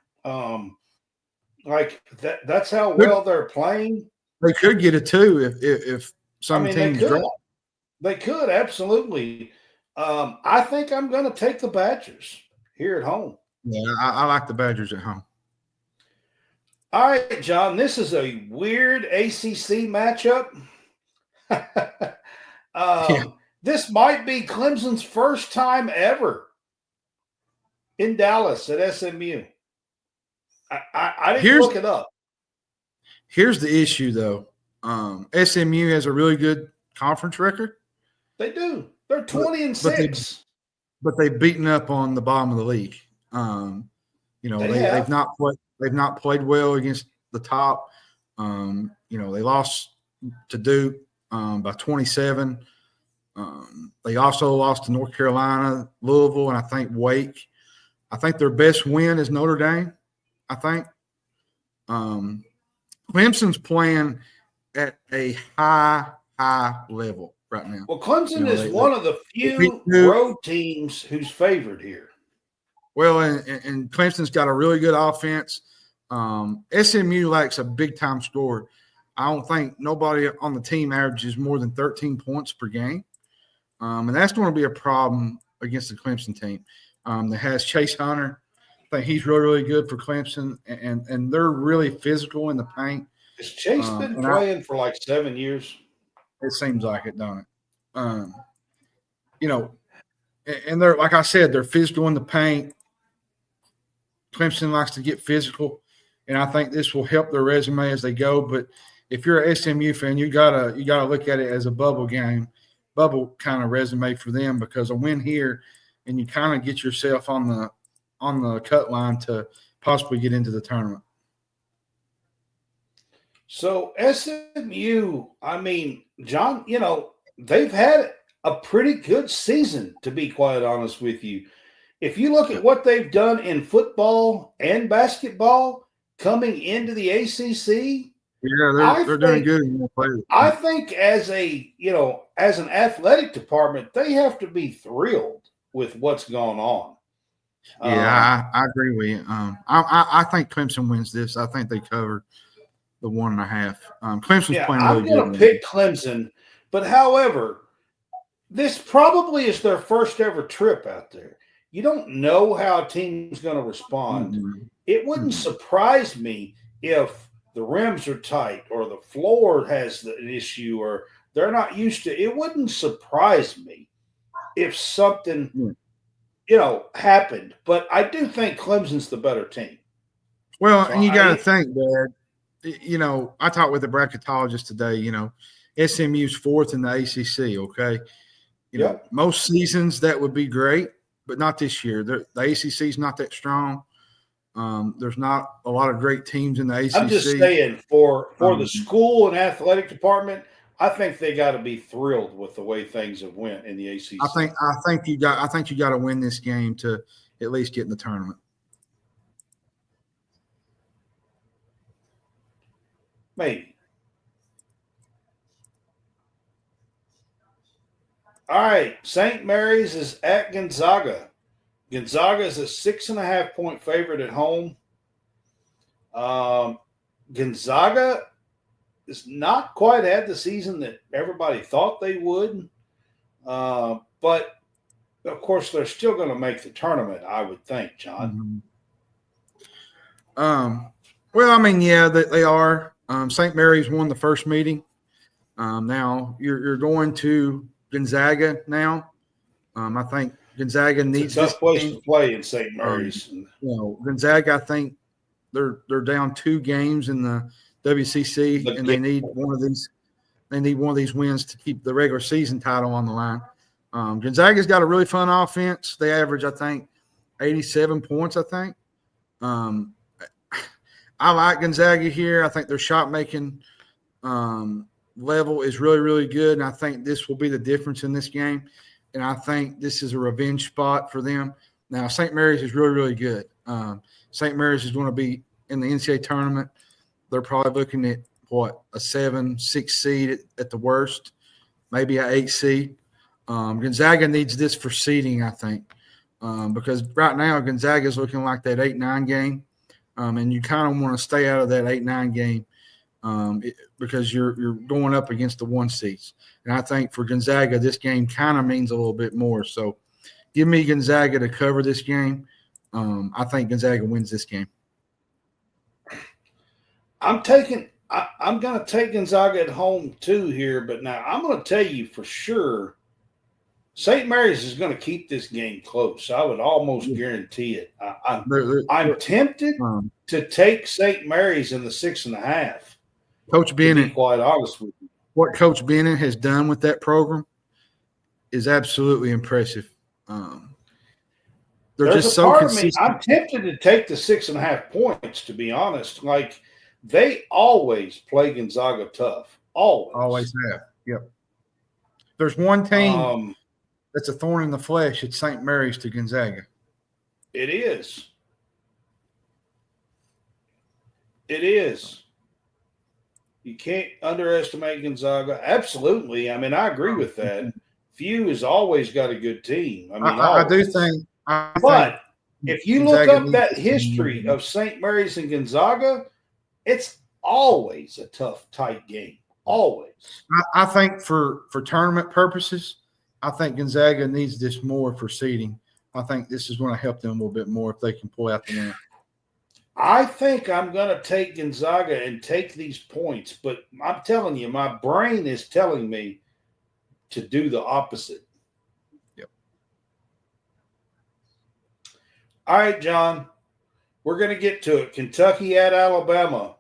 That's how well they're playing. They could get it too if some teams drop. They could absolutely. I think I'm going to take the Badgers here at home. Yeah, I like the Badgers at home. All right, John, this is a weird ACC matchup. This might be Clemson's first time ever in Dallas at SMU. I didn't look it up. Here's the issue, though. SMU has a really good conference record. They do. They're 20-6. But they've beaten up on the bottom of the league. They've not played well against the top. They lost to Duke by 27. They also lost to North Carolina, Louisville, and I think Wake. I think their best win is Notre Dame. I think Clemson's playing at a high level right now. Well, Clemson is one of the few road teams who's favored here. Well, and Clemson's got a really good offense. SMU lacks a big-time scorer. I don't think nobody on the team averages more than 13 points per game. And that's going to be a problem against the Clemson team that has Chase Hunter. I think he's really, really good for Clemson, and they're really physical in the paint. Has Chase been playing for like 7 years? It seems like it, don't it? And they're, like I said, they're physical in the paint. Clemson likes to get physical, and I think this will help their resume as they go. But if you're an SMU fan, you gotta look at it as a bubble kind of resume for them, because a win here and you kind of get yourself on the cut line to possibly get into the tournament. So SMU, I mean, John, they've had a pretty good season, to be quite honest with you. If you look at what they've done in football and basketball coming into the ACC, they're doing good. I think as an athletic department, they have to be thrilled with what's going on. Yeah, I agree with you. I think Clemson wins this. I think they cover the 1.5. Clemson's playing really good. I'm going to pick Clemson, but however, this probably is their first ever trip out there. You don't know how a team's going to respond. Mm-hmm. It wouldn't surprise me if the rims are tight or the floor has an issue or they're not used to. It wouldn't surprise me if something, happened. But I do think Clemson's the better team. Well, and you got to think, Dad. I talked with a bracketologist today. SMU's fourth in the ACC. Okay, most seasons that would be great, but not this year. The ACC is not that strong. There's not a lot of great teams in the ACC. I'm just saying, for the school and athletic department, I think they got to be thrilled with the way things have went in the ACC. I think you got to win this game to at least get in the tournament. Maybe. All right, St. Mary's is at Gonzaga. Gonzaga is a 6.5-point favorite at home. Gonzaga has not quite had the season that everybody thought they would. But, of course, they're still going to make the tournament, I would think, John. Well, I mean, yeah, they are. St. Mary's won the first meeting. Now you're going to Gonzaga now. I think Gonzaga needs a tough place to play in St. Mary's. Gonzaga, I think they're down 2 games in the WCC, and they need one of these. They need one of these wins to keep the regular season title on the line. Gonzaga's got a really fun offense. They average, I think, 87 points. I think. I like Gonzaga here. I think their shot making level is really, really good, and I think this will be the difference in this game. And I think this is a revenge spot for them. Now, St. Mary's is really, really good. St. Mary's is going to be in the NCAA tournament. They're probably looking at, a 7-6 seed at the worst, maybe an 8 seed. Gonzaga needs this for seeding, I think, because right now Gonzaga is looking like that 8-9 game, and you kind of want to stay out of that 8-9 game because you're going up against the 1 seeds. And I think for Gonzaga, this game kind of means a little bit more. So give me Gonzaga to cover this game. I think Gonzaga wins this game. I'm going to take Gonzaga at home too here, but now I'm going to tell you for sure St. Mary's is going to keep this game close. I would almost guarantee it. I'm tempted to take St. Mary's in the 6.5. Coach Bennett, to be quite honest with you, what Coach Bennett has done with that program is absolutely impressive. They're There's just a so part consistent. Of me, I'm tempted to take the 6.5 points, to be honest. Like, they always play Gonzaga tough. Always have. Yep. There's one team that's a thorn in the flesh. It's St. Mary's to Gonzaga. It is. It is. You can't underestimate Gonzaga. Absolutely. I mean, I agree with that. Few has always got a good team. I mean, I do think. But if you look Gonzaga up that history of St. Mary's and Gonzaga, it's always a tough, tight game. Always. I think for tournament purposes, I think Gonzaga needs this more for seeding. I think this is going to help them a little bit more if they can pull out the win. I think I'm going to take Gonzaga and take these points, but I'm telling you, my brain is telling me to do the opposite. Yep. All right, John, we're going to get to it. Kentucky at Alabama.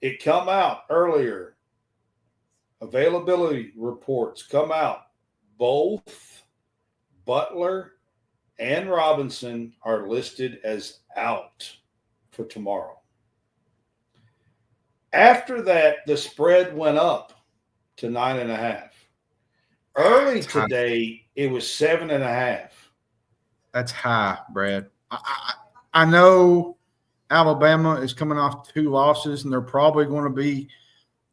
It come out earlier. Availability reports come out. Both Butler and Robinson are listed as out for tomorrow. After that, the spread went up to 9.5. Early today, it was 7.5. That's high, Brad. I know Alabama is coming off 2 losses, and they're probably going to be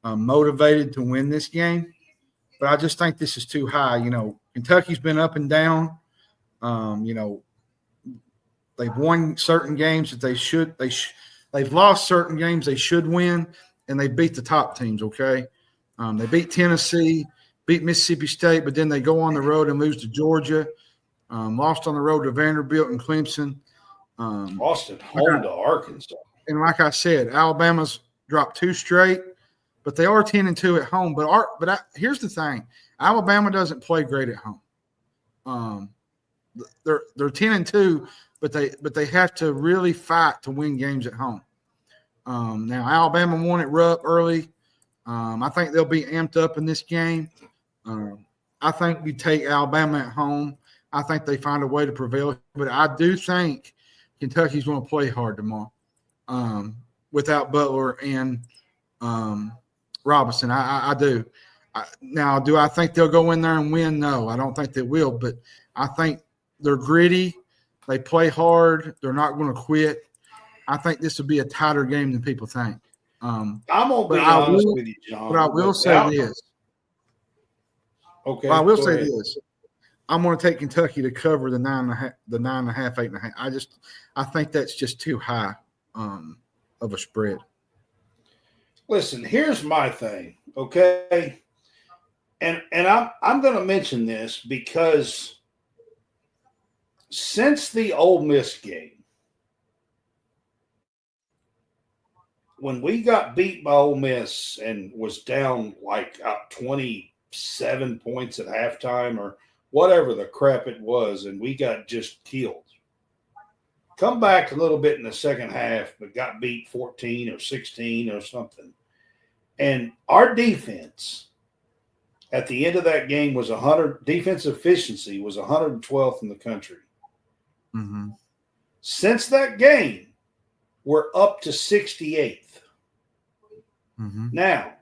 motivated to win this game. But I just think this is too high. You know, Kentucky's been up and down. You know, they've won certain games that they've lost certain games they should win, and they beat the top teams, okay? They beat Tennessee, beat Mississippi State, but then they go on the road and lose to Georgia, lost on the road to Vanderbilt and Clemson. Lost at home to Arkansas. And like I said, Alabama's dropped 2 straight, but they are 10-2 at home. But here's the thing: Alabama doesn't play great at home. They're 10-2, but they have to really fight to win games at home. Now Alabama won it rough early. I think they'll be amped up in this game. I think we take Alabama at home. I think they find a way to prevail, but I do think Kentucky's going to play hard tomorrow without Butler and Robinson. I do. Now, do I think they'll go in there and win? No, I don't think they will, but I think they're gritty. They play hard. They're not going to quit. I think this will be a tighter game than people think. I'm going to be honest with you, John. But I will say this. Okay. I will say this. I'm going to take Kentucky to cover the 9.5, 8.5. I think that's just too high of a spread. Listen, here's my thing, okay? And I'm going to mention this because since the Ole Miss game, when we got beat by Ole Miss and was down like 27 points at halftime or whatever the crap it was, and we got just killed. Come back a little bit in the second half, but got beat 14 or 16 or something. And our defense at the end of that game was defensive efficiency was 112th in the country. Mm-hmm. Since that game, we're up to 68th. Mm-hmm. Now,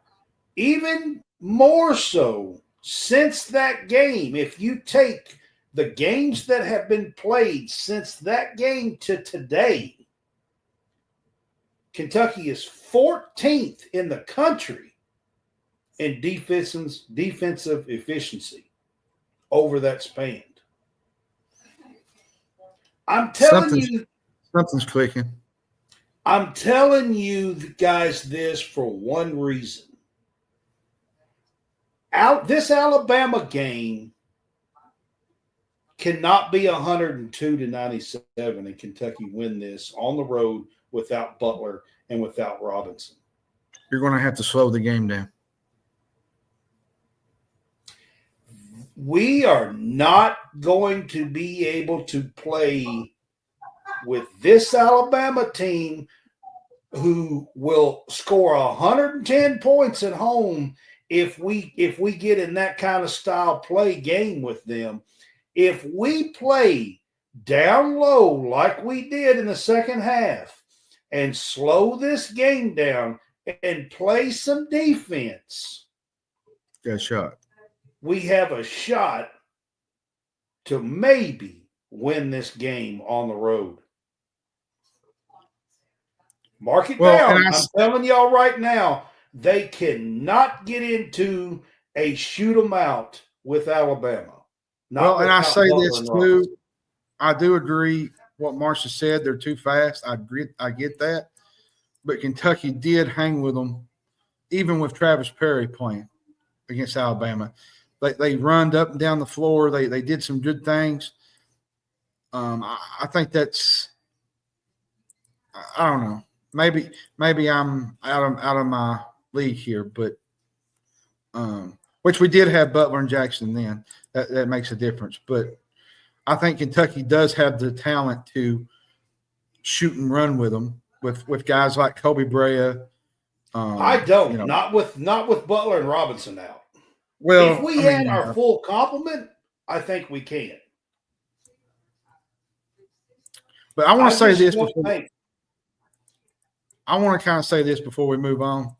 even more so since that game, if you take the games that have been played since that game to today, Kentucky is 14th in the country in defensive efficiency over that span. I'm telling you, something's clicking. I'm telling you guys this for one reason. This Alabama game cannot be 102-97 and Kentucky win this on the road without Butler and without Robinson. You're going to have to slow the game down. We are not going to be able to play with this Alabama team who will score 110 points at home if we get in that kind of style play game with them. If we play down low like we did in the second half and slow this game down and play some defense, got a shot. We have a shot to maybe win this game on the road. Mark it down. I'm telling y'all right now, they cannot get into a shoot 'em out with Alabama. And I say this too. I do agree what Marcia said. They're too fast. I get that. But Kentucky did hang with them, even with Travis Perry playing against Alabama. They runned up and down the floor. They did some good things. I think that's – I don't know. Maybe I'm out of my league here, but which we did have Butler and Jackson then. That makes a difference. But I think Kentucky does have the talent to shoot and run with them, with guys like Kobe Brea. I don't. Not with Butler and Robinson out. Well, if we had our full complement, I think we can. But I want to say this before. I want to kind of say this before we move on.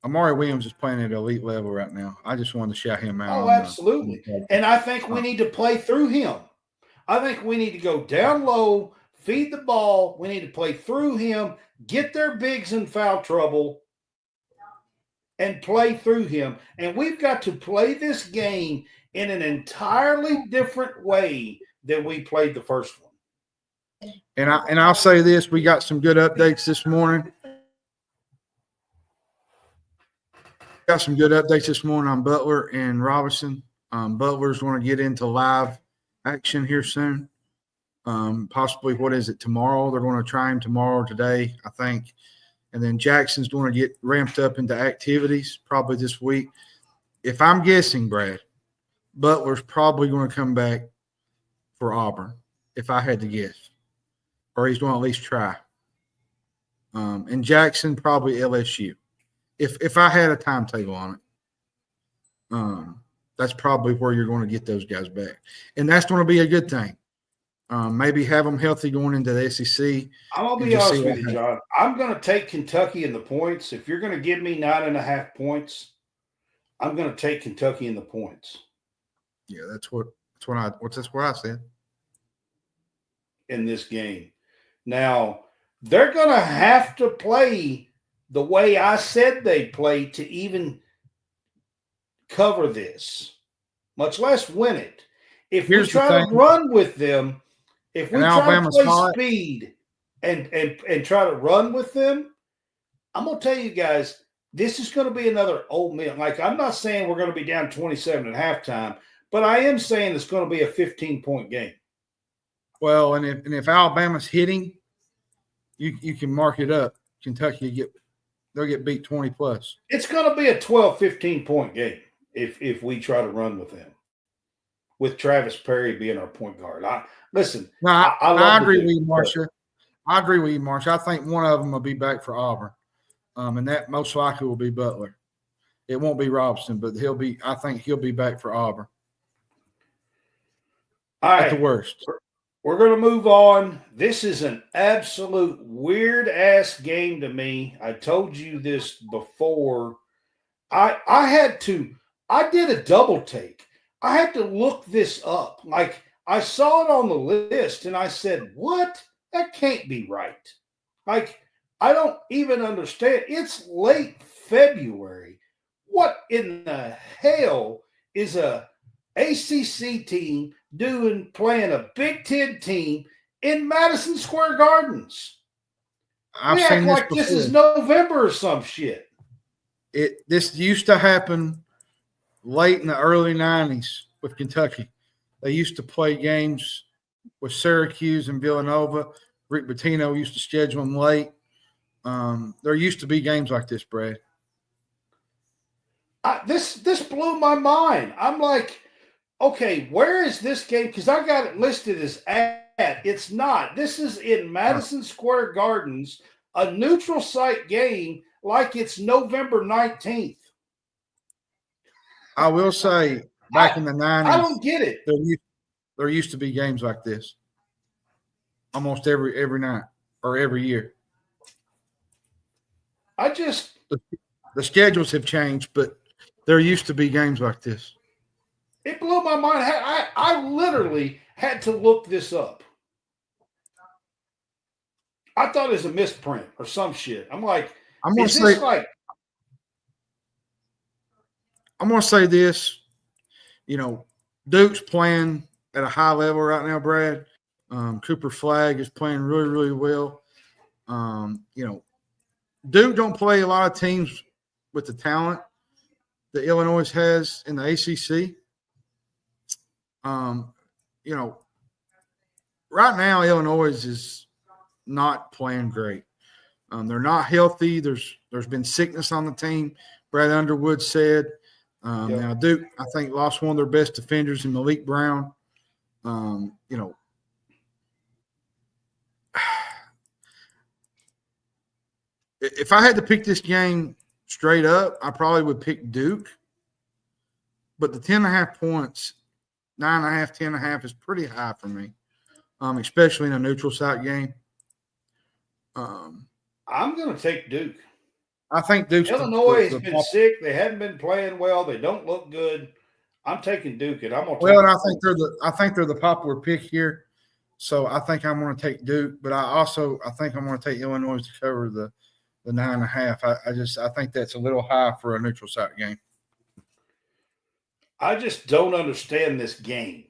Amari Williams is playing at elite level right now. I just wanted to shout him out. Oh, absolutely. And I think we need to play through him. I think we need to go down low, feed the ball. We need to play through him, get their bigs in foul trouble, and play through him. And we've got to play this game in an entirely different way than we played the first one. And I'll say this, we got some good updates this morning. Got some good updates this morning on Butler and Robinson. Butler's going to get into live action here soon. Possibly, tomorrow? They're going to try him tomorrow or today, I think. And then Jackson's going to get ramped up into activities probably this week. If I'm guessing, Brad, Butler's probably going to come back for Auburn, if I had to guess. Or he's going to at least try. And Jackson, probably LSU. If I had a timetable on it, that's probably where you're going to get those guys back. And that's going to be a good thing. Maybe have them healthy going into the SEC. I'm going to be honest with you, John. I'm going to take Kentucky in the points. If you're going to give me 9.5 points, I'm going to take Kentucky in the points. Yeah, that's what I said. In this game. Now, they're going to have to play the way I said they play to even cover this, much less win it. If we try to run with them, if we try to play speed and try to run with them, I'm going to tell you guys, this is going to be another Ole Miss. Like, I'm not saying we're going to be down 27 at halftime, but I am saying it's going to be a 15-point game. Well, and if Alabama's hitting, you can mark it up. Kentucky they'll get beat 20 plus. It's going to be a 12, 15-point game if we try to run with them, with Travis Perry being our point guard. I agree with you, Marcia. I agree with you, Marcia. I think one of them will be back for Auburn, and that most likely will be Butler. It won't be Robinson, but I think he'll be back for Auburn. All right. At the worst. We're going to move on. This is an absolute weird-ass game to me. I told you this before. I did a double take. I had to look this up. Like, I saw it on the list, and I said, what? That can't be right. Like, I don't even understand. It's late February. What in the hell is a ACC team playing a Big Ten team in Madison Square Gardens? I've We seen act this like before. this is November or some shit. This used to happen late in the early 90s with Kentucky. They used to play games with Syracuse and Villanova. Rick Pitino used to schedule them late. There used to be games like this, Brad. This blew my mind. I'm like, okay, where is this game? Because I got it listed as at. It's not. This is in Madison Square Gardens, a neutral site game, like it's November 19th. I will say, back in the 90s, I don't get it. There used to be games like this almost every night or every year. The schedules have changed, but there used to be games like this. It blew my mind. I literally had to look this up. I thought it was a misprint or some shit. I'm like, I'm going to say this. You know, Duke's playing at a high level right now, Brad. Cooper Flagg is playing really, really well. You know, Duke don't play a lot of teams with the talent that Illinois has in the ACC. You know, right now Illinois is not playing great. They're not healthy. There's been sickness on the team. Brad Underwood said. Now Duke, I think, lost one of their best defenders in Malik Brown. You know, if I had to pick this game straight up, I probably would pick Duke. But the 10.5 points, 9.5, 10.5 is pretty high for me, especially in a neutral site game. I'm going to take Duke. I think Duke's Illinois has been sick. They haven't been playing well. They don't look good. I'm taking Duke, and I'm going to. Well, and I think they're the popular pick here, so I think I'm going to take Duke. But I think I'm going to take Illinois to cover the 9.5. I think that's a little high for a neutral site game. I just don't understand this game.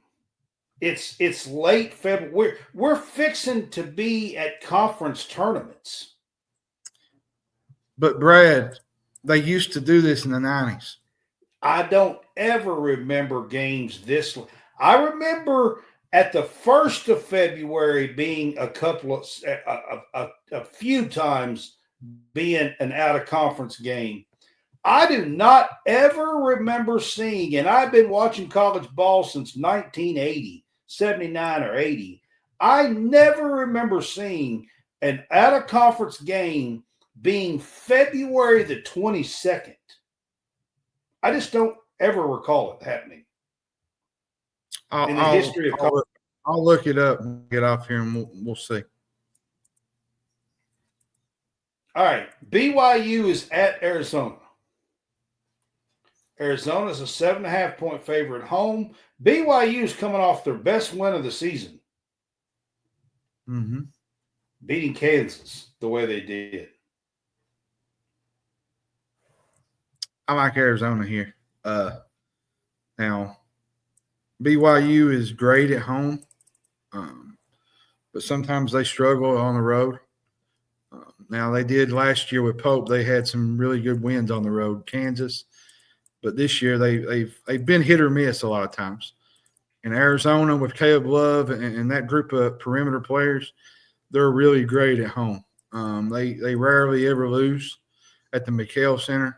It's late February. We're fixing to be at conference tournaments. But Brad, they used to do this in the 90s. I don't ever remember games this. I remember at the 1st of February being a few times being an out of conference game. I do not ever remember seeing, and I've been watching college ball since 1980, 79 or 80. I never remember seeing an out of conference game being February the 22nd. I just don't ever recall it happening in the history of college. I'll look it up and get off here, and we'll see. All right. BYU is at Arizona. Arizona is a 7.5 point favorite home. BYU is coming off their best win of the season. Mm-hmm. Beating Kansas the way they did. I like Arizona here. Now, BYU is great at home, but sometimes they struggle on the road. Now, they did last year with Pope. They had some really good wins on the road, Kansas. But this year they've been hit or miss a lot of times. In Arizona with Caleb Love and that group of perimeter players, they're really great at home. They rarely ever lose at the McHale Center.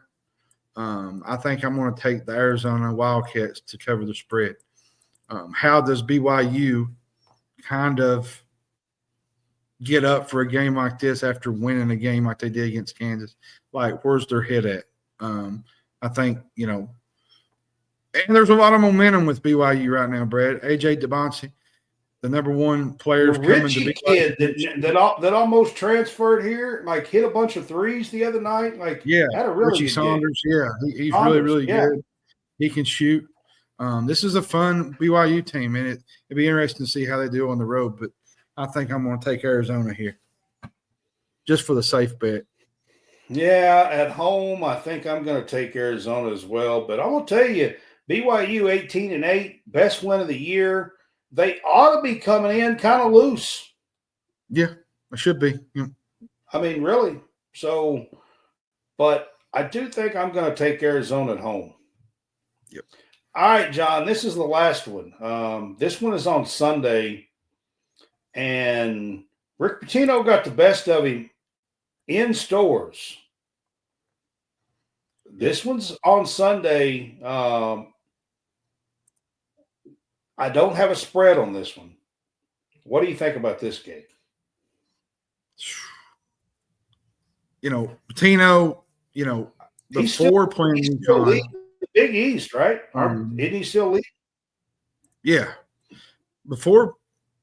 I think I'm going to take the Arizona Wildcats to cover the spread. How does BYU kind of get up for a game like this after winning a game like they did against Kansas? Like, where's their head at? I think, you know, and there's a lot of momentum with BYU right now, Brad. A.J. DeBonce, the number one player, coming to BYU. Kid that almost transferred here, like hit a bunch of threes the other night. Like, yeah, had a really Richie good Saunders. game. Yeah, he's really good. He can shoot. This is a fun BYU team, and it'd be interesting to see how they do on the road. But I think I'm going to take Arizona here, just for the safe bet. Yeah, at home, I think I'm going to take Arizona as well. But I'm going to tell you, BYU 18-8, best win of the year. They ought to be coming in kind of loose. Yeah, it should be. Yeah. I mean, really. So, but I do think I'm going to take Arizona at home. Yep. All right, John, this is the last one. This one is on Sunday, and Rick Pitino got the best of him in stores. This one's on Sunday. I don't have a spread on this one. What do you think about this game? Pitino, before playing UConn. The Big East, right? Isn't he still leading? Yeah. Before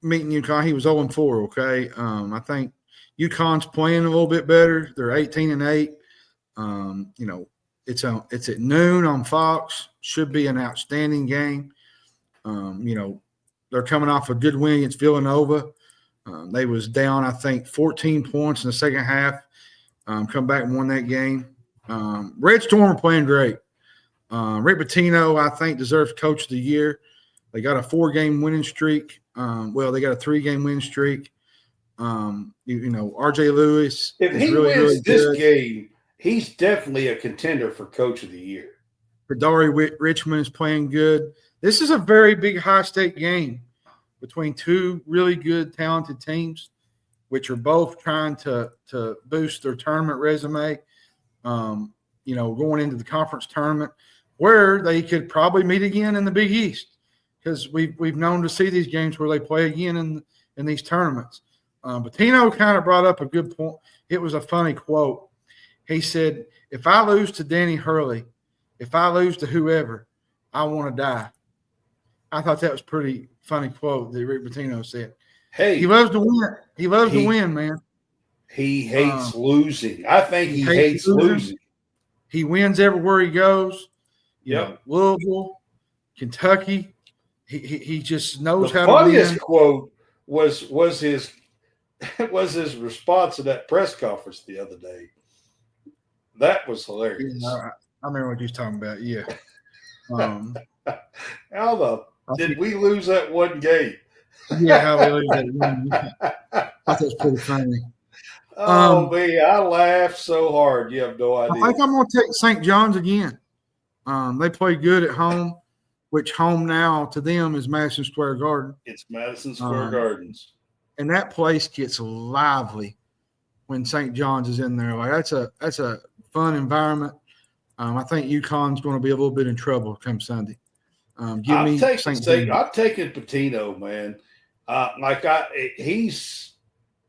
meeting UConn, he was 0-4, okay? I think UConn's playing a little bit better. They're 18-8. It's at noon on Fox. Should be an outstanding game. They're coming off a good win against Villanova. They was down, I think, 14 points in the second half. Come back and won that game. Red Storm are playing great. Rick Pitino, I think, deserves Coach of the Year. They got a 4-game winning streak. They got a 3-game winning streak. R.J. Lewis if is he really, wins really this good. game, he's definitely a contender for Coach of the Year. Kadari Richmond is playing good. This is a very big high-stake game between two really good, talented teams, which are both trying to boost their tournament resume, going into the conference tournament, where they could probably meet again in the Big East, because we've known to see these games where they play again in these tournaments. But Tino kind of brought up a good point. It was a funny quote. He said, if I lose to Danny Hurley, if I lose to whoever, I want to die. I thought that was pretty funny quote that Rick Pitino said. Hey, he loves to win. He loves to win, man. He hates losing. I think he hates losing. He wins everywhere he goes. Yep. Louisville, Kentucky. He just knows how to win. The funniest quote was his response to that press conference the other day. That was hilarious. Yeah, I remember what you was talking about. Yeah. Did we lose that one game? Yeah, how we lose that one. I thought that was pretty funny. Oh, man, I laughed so hard. You have no idea. I think I'm going to take St. John's again. They play good at home, which home now to them is Madison Square Garden. It's Madison Square Gardens. And that place gets lively when St. John's is in there. Like that's a fun environment. I think UConn's going to be a little bit in trouble come Sunday. I'm taking Pitino, man.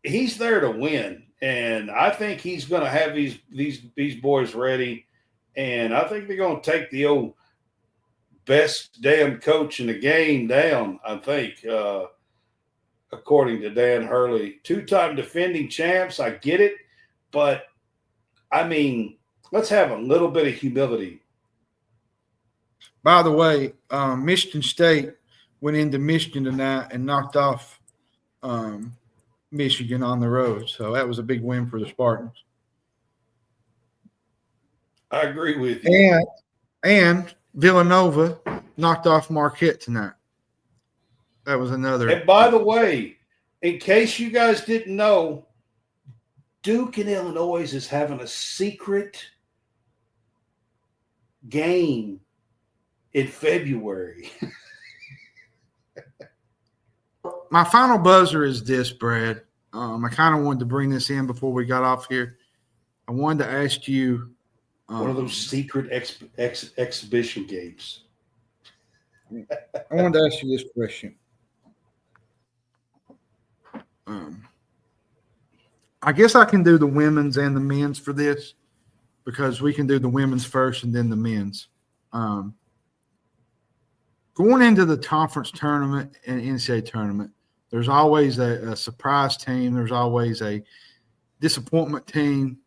He's there to win, and I think he's going to have these boys ready, and I think they're going to take the old best damn coach in the game down. I think, according to Dan Hurley, 2-time defending champs. I get it, but I mean, let's have a little bit of humility. By the way, Michigan State went into Michigan tonight and knocked off Michigan on the road. So that was a big win for the Spartans. I agree with you. And Villanova knocked off Marquette tonight. That was another. And by the way, in case you guys didn't know, Duke and Illinois is having a secret game in February. My final buzzer is this, Brad. I kind of wanted to bring this in before we got off here. I wanted to ask you. One of those secret exhibition games. I wanted to ask you this question. I guess I can do the women's and the men's for this, because we can do the women's first and then the men's. Going into the conference tournament and NCAA tournament, there's always a surprise team. There's always a disappointment team.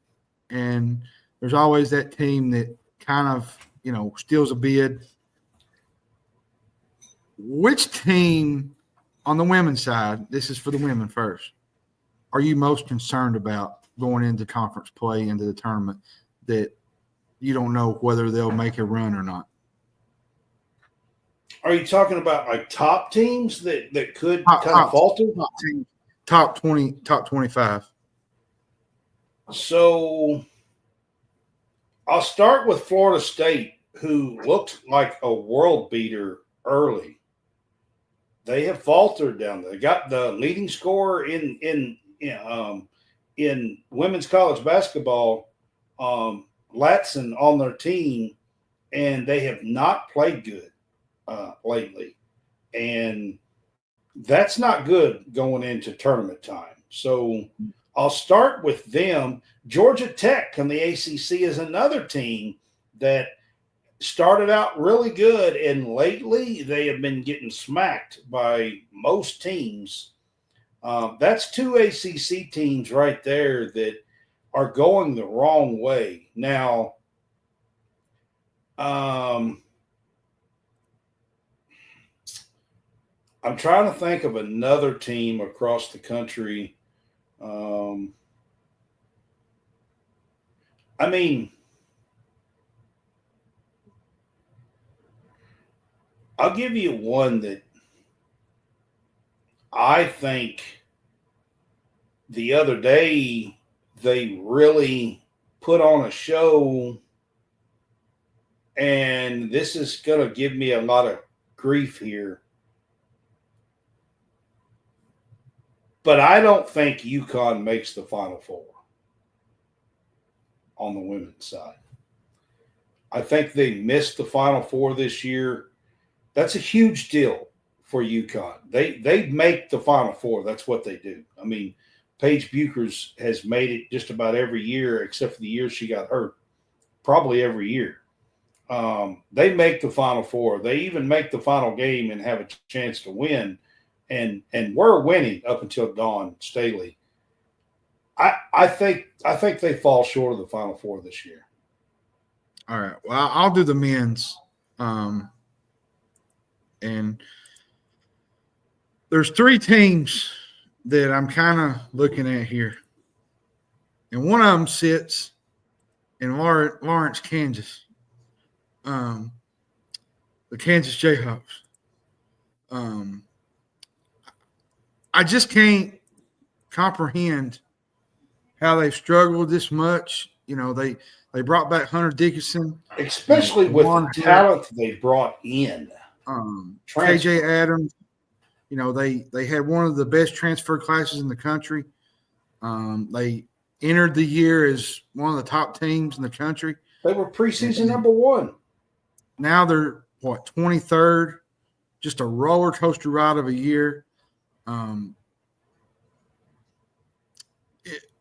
And there's always that team that kind of, steals a bid. Which team on the women's side, this is for the women first, are you most concerned about going into conference play into the tournament that you don't know whether they'll make a run or not? Are you talking about like top teams that could kind of falter? Top 20, top 25. So I'll start with Florida State, who looked like a world beater early. They have faltered down there. They got the leading scorer in women's college basketball, Latson, on their team, and they have not played good lately. And that's not good going into tournament time. So I'll start with them. Georgia Tech on the ACC is another team that started out really good, and lately they have been getting smacked by most teams. That's two ACC teams right there that are going the wrong way. Now, I'm trying to think of another team across the country. I mean, I'll give you one that I think the other day they really put on a show, and this is going to give me a lot of grief here. But I don't think UConn makes the Final Four on the women's side. I think they missed the Final Four this year. That's a huge deal for UConn. They make the Final Four. That's what they do. I mean, Paige Buchers has made it just about every year except for the year she got hurt. Probably every year. They make the Final Four. They even make the final game and have a chance to win. And we're winning up until Dawn Staley. I think they fall short of the Final Four this year. All right. Well, I'll do the men's. And there's three teams that I'm kind of looking at here. And one of them sits in Lawrence, Kansas. The Kansas Jayhawks. I just can't comprehend how they've struggled this much. You know, they brought back Hunter Dickinson. Especially with the talent they brought in. KJ Adams, you know, they had one of the best transfer classes in the country. They entered the year as one of the top teams in the country. They were preseason number one. Now they're, 23rd? Just a roller coaster ride of a year.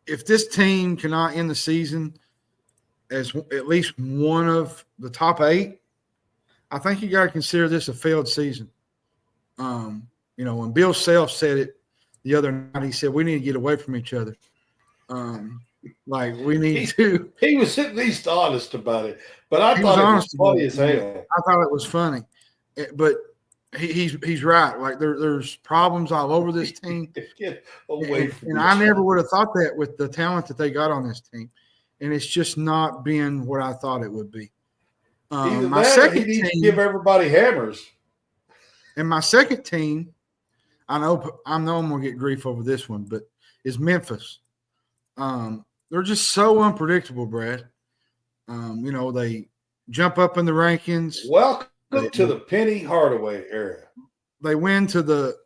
If this team cannot end the season as at least one of the top 8, I think you got to consider this a failed season. You know, when Bill Self said it the other night, he said, we need to get away from each other. Like we need to. He was at least honest about it, but I thought it was funny as hell. I thought it was funny, but he's right. Like there's problems all over this team. Get away from and I never would have thought that with the talent that they got on this team, and it's just not been what I thought it would be. My second team, to give everybody hammers. And my second team, I know I'm gonna get grief over this one, but is Memphis. They're just so unpredictable, Brad. You know, they jump up in the rankings. Welcome to the Penny Hardaway era. They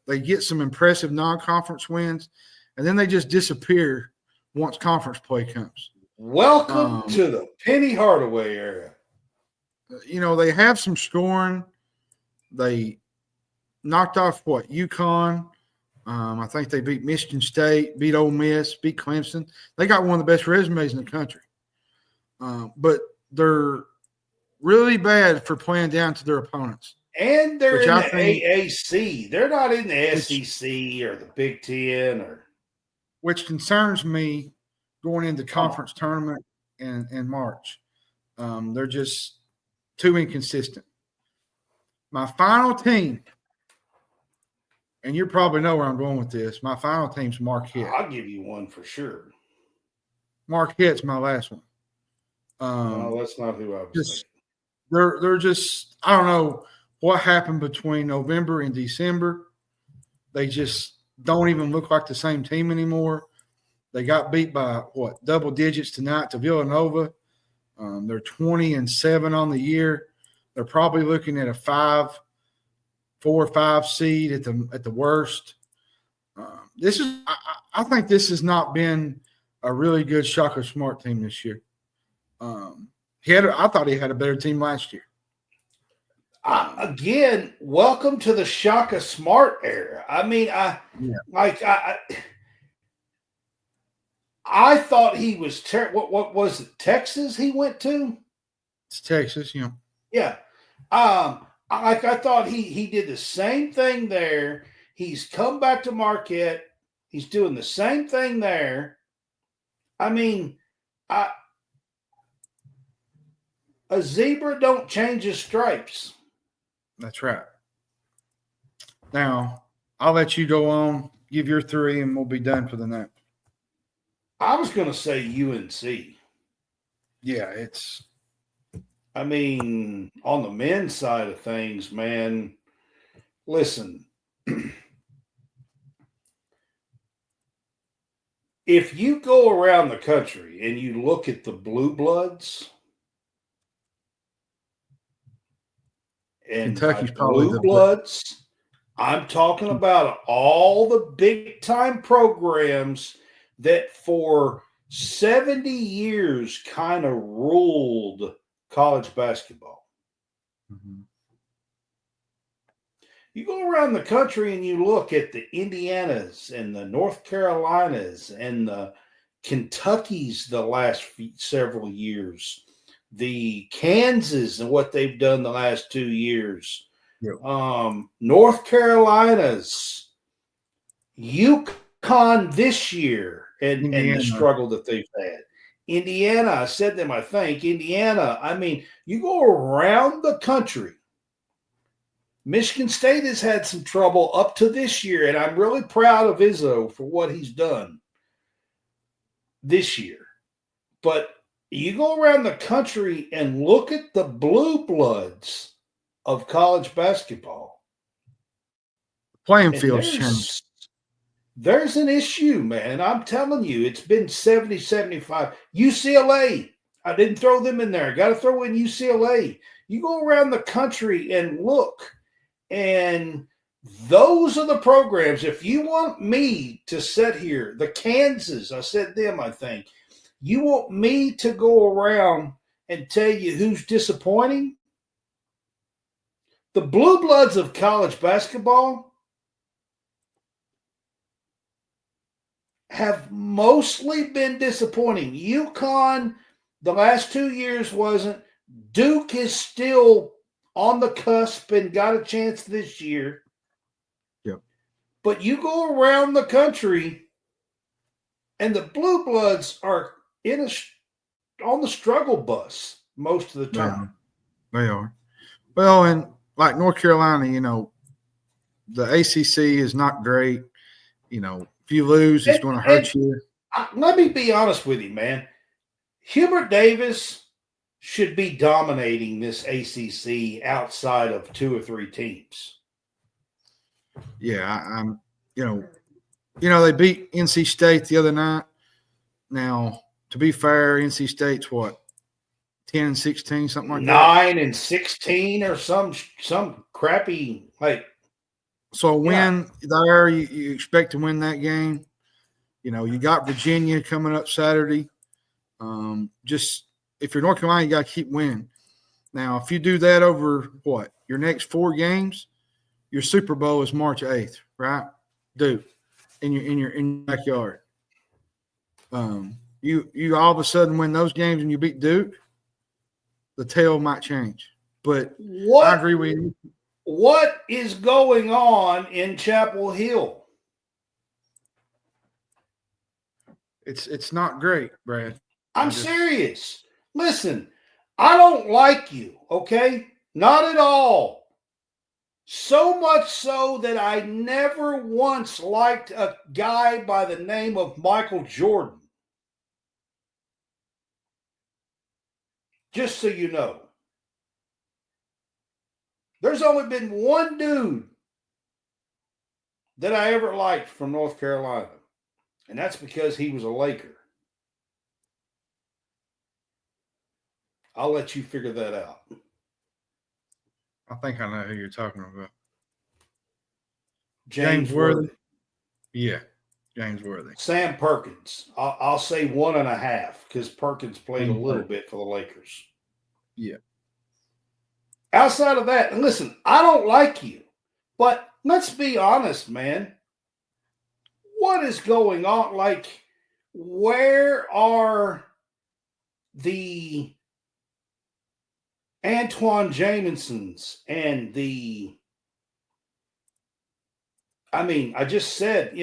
they get some impressive non-conference wins, and then they just disappear once conference play comes. Welcome to the Penny Hardaway era. You know, they have some scoring. They knocked off UConn. I think they beat Michigan State, beat Ole Miss, beat Clemson. They got one of the best resumes in the country. But they're really bad for playing down to their opponents. And they're in the AAC. They're not in the SEC or the Big Ten. Which concerns me going into conference tournament in March. They're just too inconsistent. My final team, and you probably know where I'm going with this. My final team's Marquette. I'll give you one for sure. Marquette's my last one. No, that's not who I was thinking. They're just, I don't know what happened between November and December. They just don't even look like the same team anymore. They got beat by double digits tonight to Villanova. They're 20-7 on the year. They're probably looking at a 4 or 5 seed at the worst. I think this has not been a really good Shaka Smart team this year. I thought he had a better team last year. Again, welcome to the Shaka Smart era. I mean, I thought he was what was it? Texas he went to? It's Texas, yeah. Yeah. I thought he did the same thing there. He's come back to Marquette. He's doing the same thing there. I mean, a zebra don't change his stripes. That's right. Now, I'll let you go on, give your 3, and we'll be done for the night. I was going to say UNC. Yeah, I mean, on the men's side of things, man, listen. If you go around the country and you look at the blue bloods, and Kentucky's probably blue bloods, I'm talking about all the big time programs that for 70 years kind of ruled college basketball. Mm-hmm. You go around the country and you look at the Indianas and the North Carolinas and the Kentuckys the last several years, the Kansas and what they've done the last 2 years, North Carolina's, UConn this year and the struggle that they've had. Indiana, I said them, I think. Indiana, I mean, you go around the country. Michigan State has had some trouble up to this year, and I'm really proud of Izzo for what he's done this year. But you go around the country and look at the blue bloods of college basketball. Playing field's changed. There's an issue, man. I'm telling you, it's been 70, 75. UCLA, I didn't throw them in there. Got to throw in UCLA. You go around the country and look, and those are the programs. If you want me to sit here, the Kansas, I said them, I think. You want me to go around and tell you who's disappointing? The blue bloods of college basketball have mostly been disappointing. UConn, the last 2 years wasn't. Duke is still on the cusp and got a chance this year. Yep. But you go around the country and the blue bloods are on the struggle bus most of the time. They are. Well, and like North Carolina, the ACC is not great. If you lose, it's going to hurt you. Let me be honest with you, man. Hubert Davis should be dominating this ACC outside of 2 or 3 teams. Yeah, they beat NC State the other night. Now, to be fair, NC State's what, 10-16, something like that. 9-16 or some crappy like. So a win there, you expect to win that game. You got Virginia coming up Saturday. Just if you're North Carolina, you got to keep winning. Now, if you do that over your next 4 games, your Super Bowl is March 8th, right? Duke, in your backyard. You all of a sudden win those games and you beat Duke, the tale might change. But I agree with you. What is going on in Chapel Hill? It's not great, Brad. I'm serious. Listen, I don't like you, okay? Not at all. So much so that I never once liked a guy by the name of Michael Jordan. Just so you know. There's only been one dude that I ever liked from North Carolina. And that's because he was a Laker. I'll let you figure that out. I think I know who you're talking about. James Worthy. Yeah, James Worthy. Sam Perkins. I'll say 1.5 because Perkins played a little bit for the Lakers. Yeah. Outside of that, and listen, I don't like you, but let's be honest, man. What is going on? Like, where are the Antoine Jaminsons and I just said,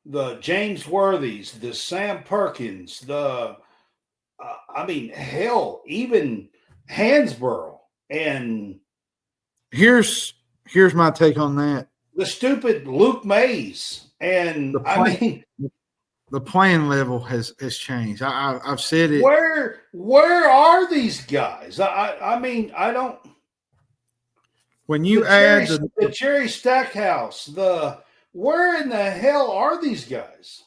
the James Worthys, the Sam Perkins, hell, even Hansborough. And here's my take on that. The stupid Luke Mays. And the playing level has changed. I've said it. Where are these guys? I don't. When you add the Jerry Stackhouse, where in the hell are these guys?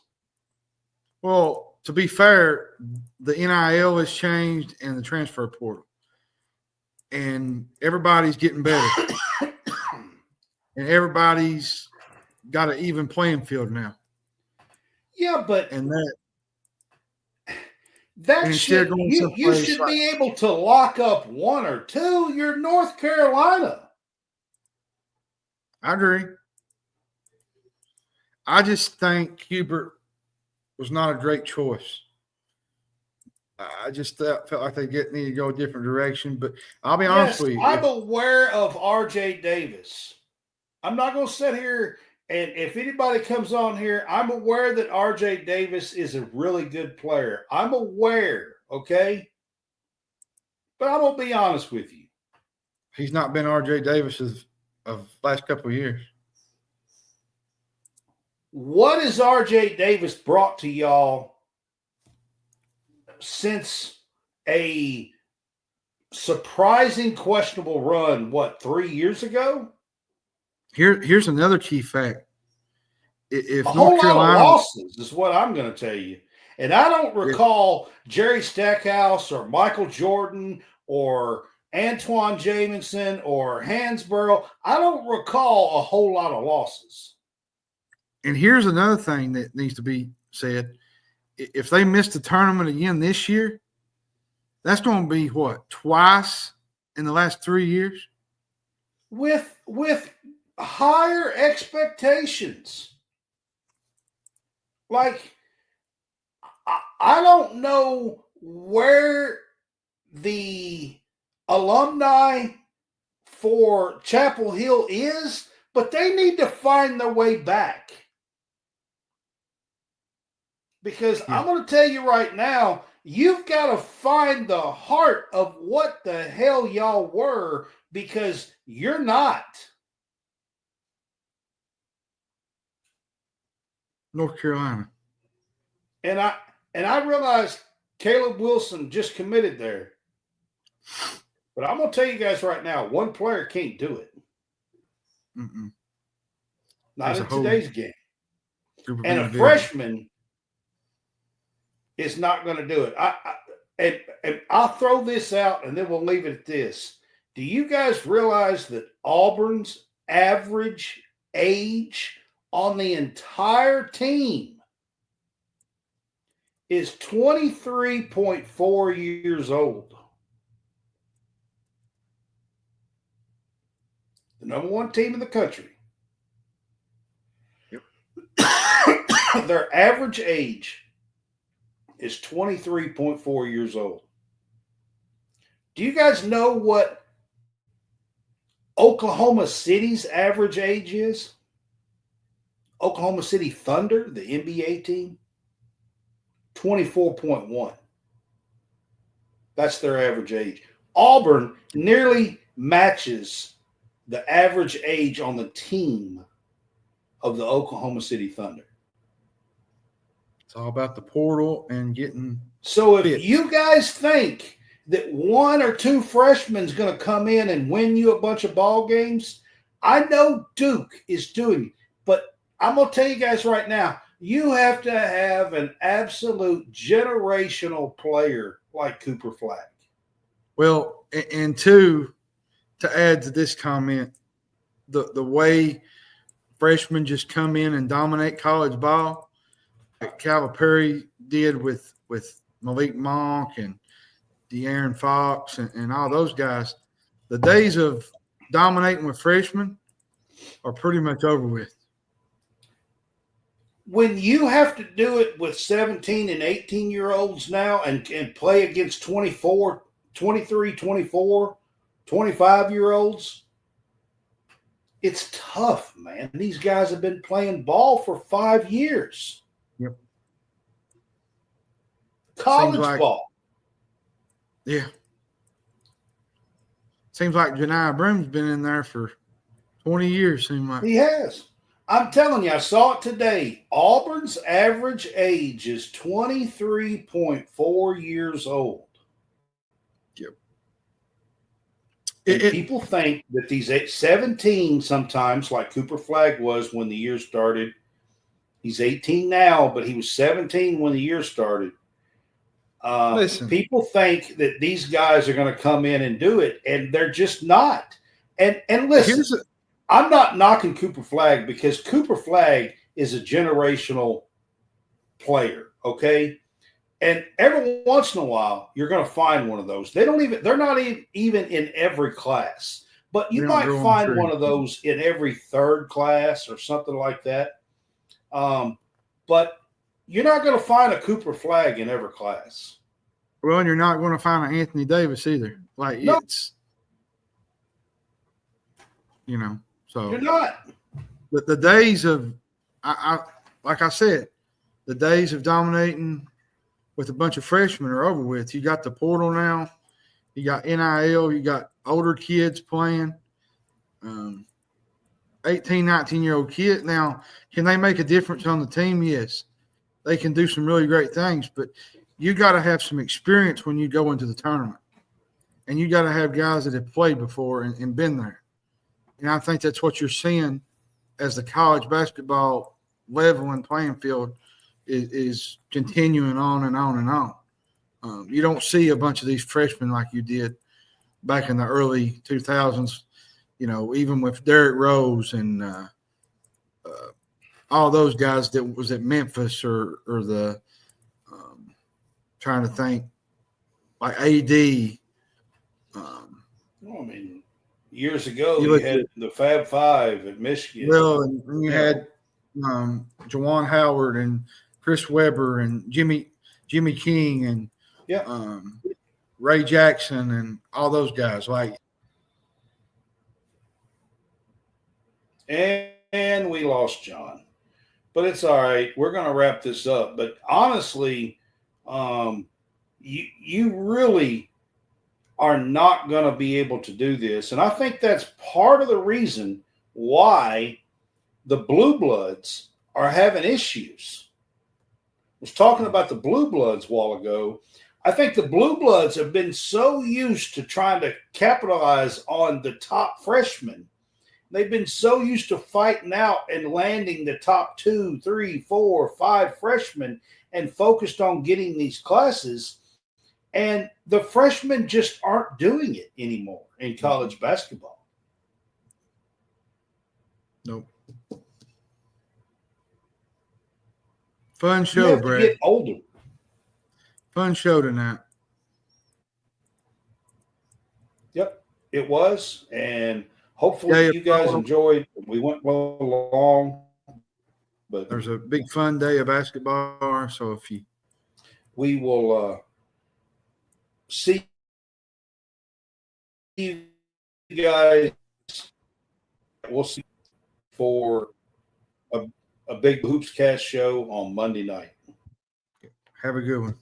Well, to be fair, the NIL has changed and the transfer portal, and everybody's getting better, and everybody's got an even playing field now. Yeah, but and you should be able to lock up one or two. You're North Carolina. I agree. I just think Hubert was not a great choice. I just felt like they need to go a different direction. But I'll be honest with you. I'm aware of R.J. Davis. I'm not going to sit here, and if anybody comes on here, I'm aware that R.J. Davis is a really good player. I'm aware, okay? But I'm going to be honest with you. He's not been R.J. Davis of last couple of years. What has R.J. Davis brought to y'all since a surprising questionable run, 3 years ago? Here's another key fact. If a North whole Carolina, lot of losses is what I'm going to tell you. And I don't recall Jerry Stackhouse or Michael Jordan or Antoine Jamison or Hansborough. I don't recall a whole lot of losses. And here's another thing that needs to be said. If they miss the tournament again this year, that's going to be twice in the last 3 years? With higher expectations. Like, I don't know where the alumni for Chapel Hill is, but they need to find their way back. Because I'm going to tell you right now, you've got to find the heart of what the hell y'all were, because you're not. North Carolina. And I realize Caleb Wilson just committed there. But I'm going to tell you guys right now, one player can't do it. Mm-mm. Not in today's game. And a freshman is not going to do it. And I'll throw this out, and then we'll leave it at this. Do you guys realize that Auburn's average age on the entire team is 23.4 years old? The number one team in the country. Yep. Their average age is 23.4 years old. Do you guys know what Oklahoma City's average age is? Oklahoma City Thunder, the NBA team, 24.1. That's their average age. Auburn nearly matches the average age on the team of the Oklahoma City Thunder. It's all about the portal and getting. So if you guys think that one or two freshmen is going to come in and win you a bunch of ball games, I know Duke is doing it. But I'm going to tell you guys right now, You have to have an absolute generational player like Cooper Flag. Well, and two, to add to this comment, the way freshmen just come in and dominate college ball, like Calipari did with Malik Monk and De'Aaron Fox and all those guys, the days of dominating with freshmen are pretty much over with. When you have to do it with 17 and 18-year-olds now and play against 24, 23, 24, 25-year-olds, it's tough, man. These guys have been playing ball for 5 years. Yep. College ball. Yeah. Seems like Janiah Broom's been in there for 20 years, seems like. He has. I'm telling you, I saw it today. Auburn's average age is 23.4 years old. Yep. People think that these 17 sometimes, like Cooper Flag was when the year started. He's 18 now, but he was 17 when the year started. Listen. People think that these guys are going to come in and do it, and they're just not. And listen, I'm not knocking Cooper Flag because Cooper Flag is a generational player, okay? And every once in a while, you're going to find one of those. They're not even in every class, but you might find one of those in every third class or something like that. But you're not going to find a Cooper Flag in every class. Well, and you're not going to find an Anthony Davis either. Like, no. It's, so you're not. But the days of, like I said, the days of dominating with a bunch of freshmen are over with. You got the portal now. You got NIL. You got older kids playing. 18, 19-year-old kid. Now, can they make a difference on the team? Yes. They can do some really great things, but you got to have some experience when you go into the tournament. And you got to have guys that have played before and been there. And I think that's what you're seeing as the college basketball level and playing field is continuing on and on and on. You don't see a bunch of these freshmen like you did back in the early 2000s, even with Derrick Rose and all those guys that was at Memphis or the trying to think like AD. Years ago, you had the Fab Five at Michigan. Well, and you had Juwan Howard and Chris Webber and Jimmy King and Ray Jackson and all those guys. And we lost John. But it's all right. We're going to wrap this up. But honestly, you really are not going to be able to do this. And I think that's part of the reason why the Blue Bloods are having issues. I was talking about the Blue Bloods a while ago. I think the Blue Bloods have been so used to trying to capitalize on the top freshmen. They've been so used to fighting out and landing the top 2, 3, 4, 5 freshmen and focused on getting these classes. And the freshmen just aren't doing it anymore in college basketball. Nope. Fun show, Brad. Get older. Fun show tonight. Yep, it was. And hopefully you guys enjoyed. We went well along. But there's a big fun day of basketball. So we will see you guys. We'll see for a big HoopsCast show on Monday night. Have a good one.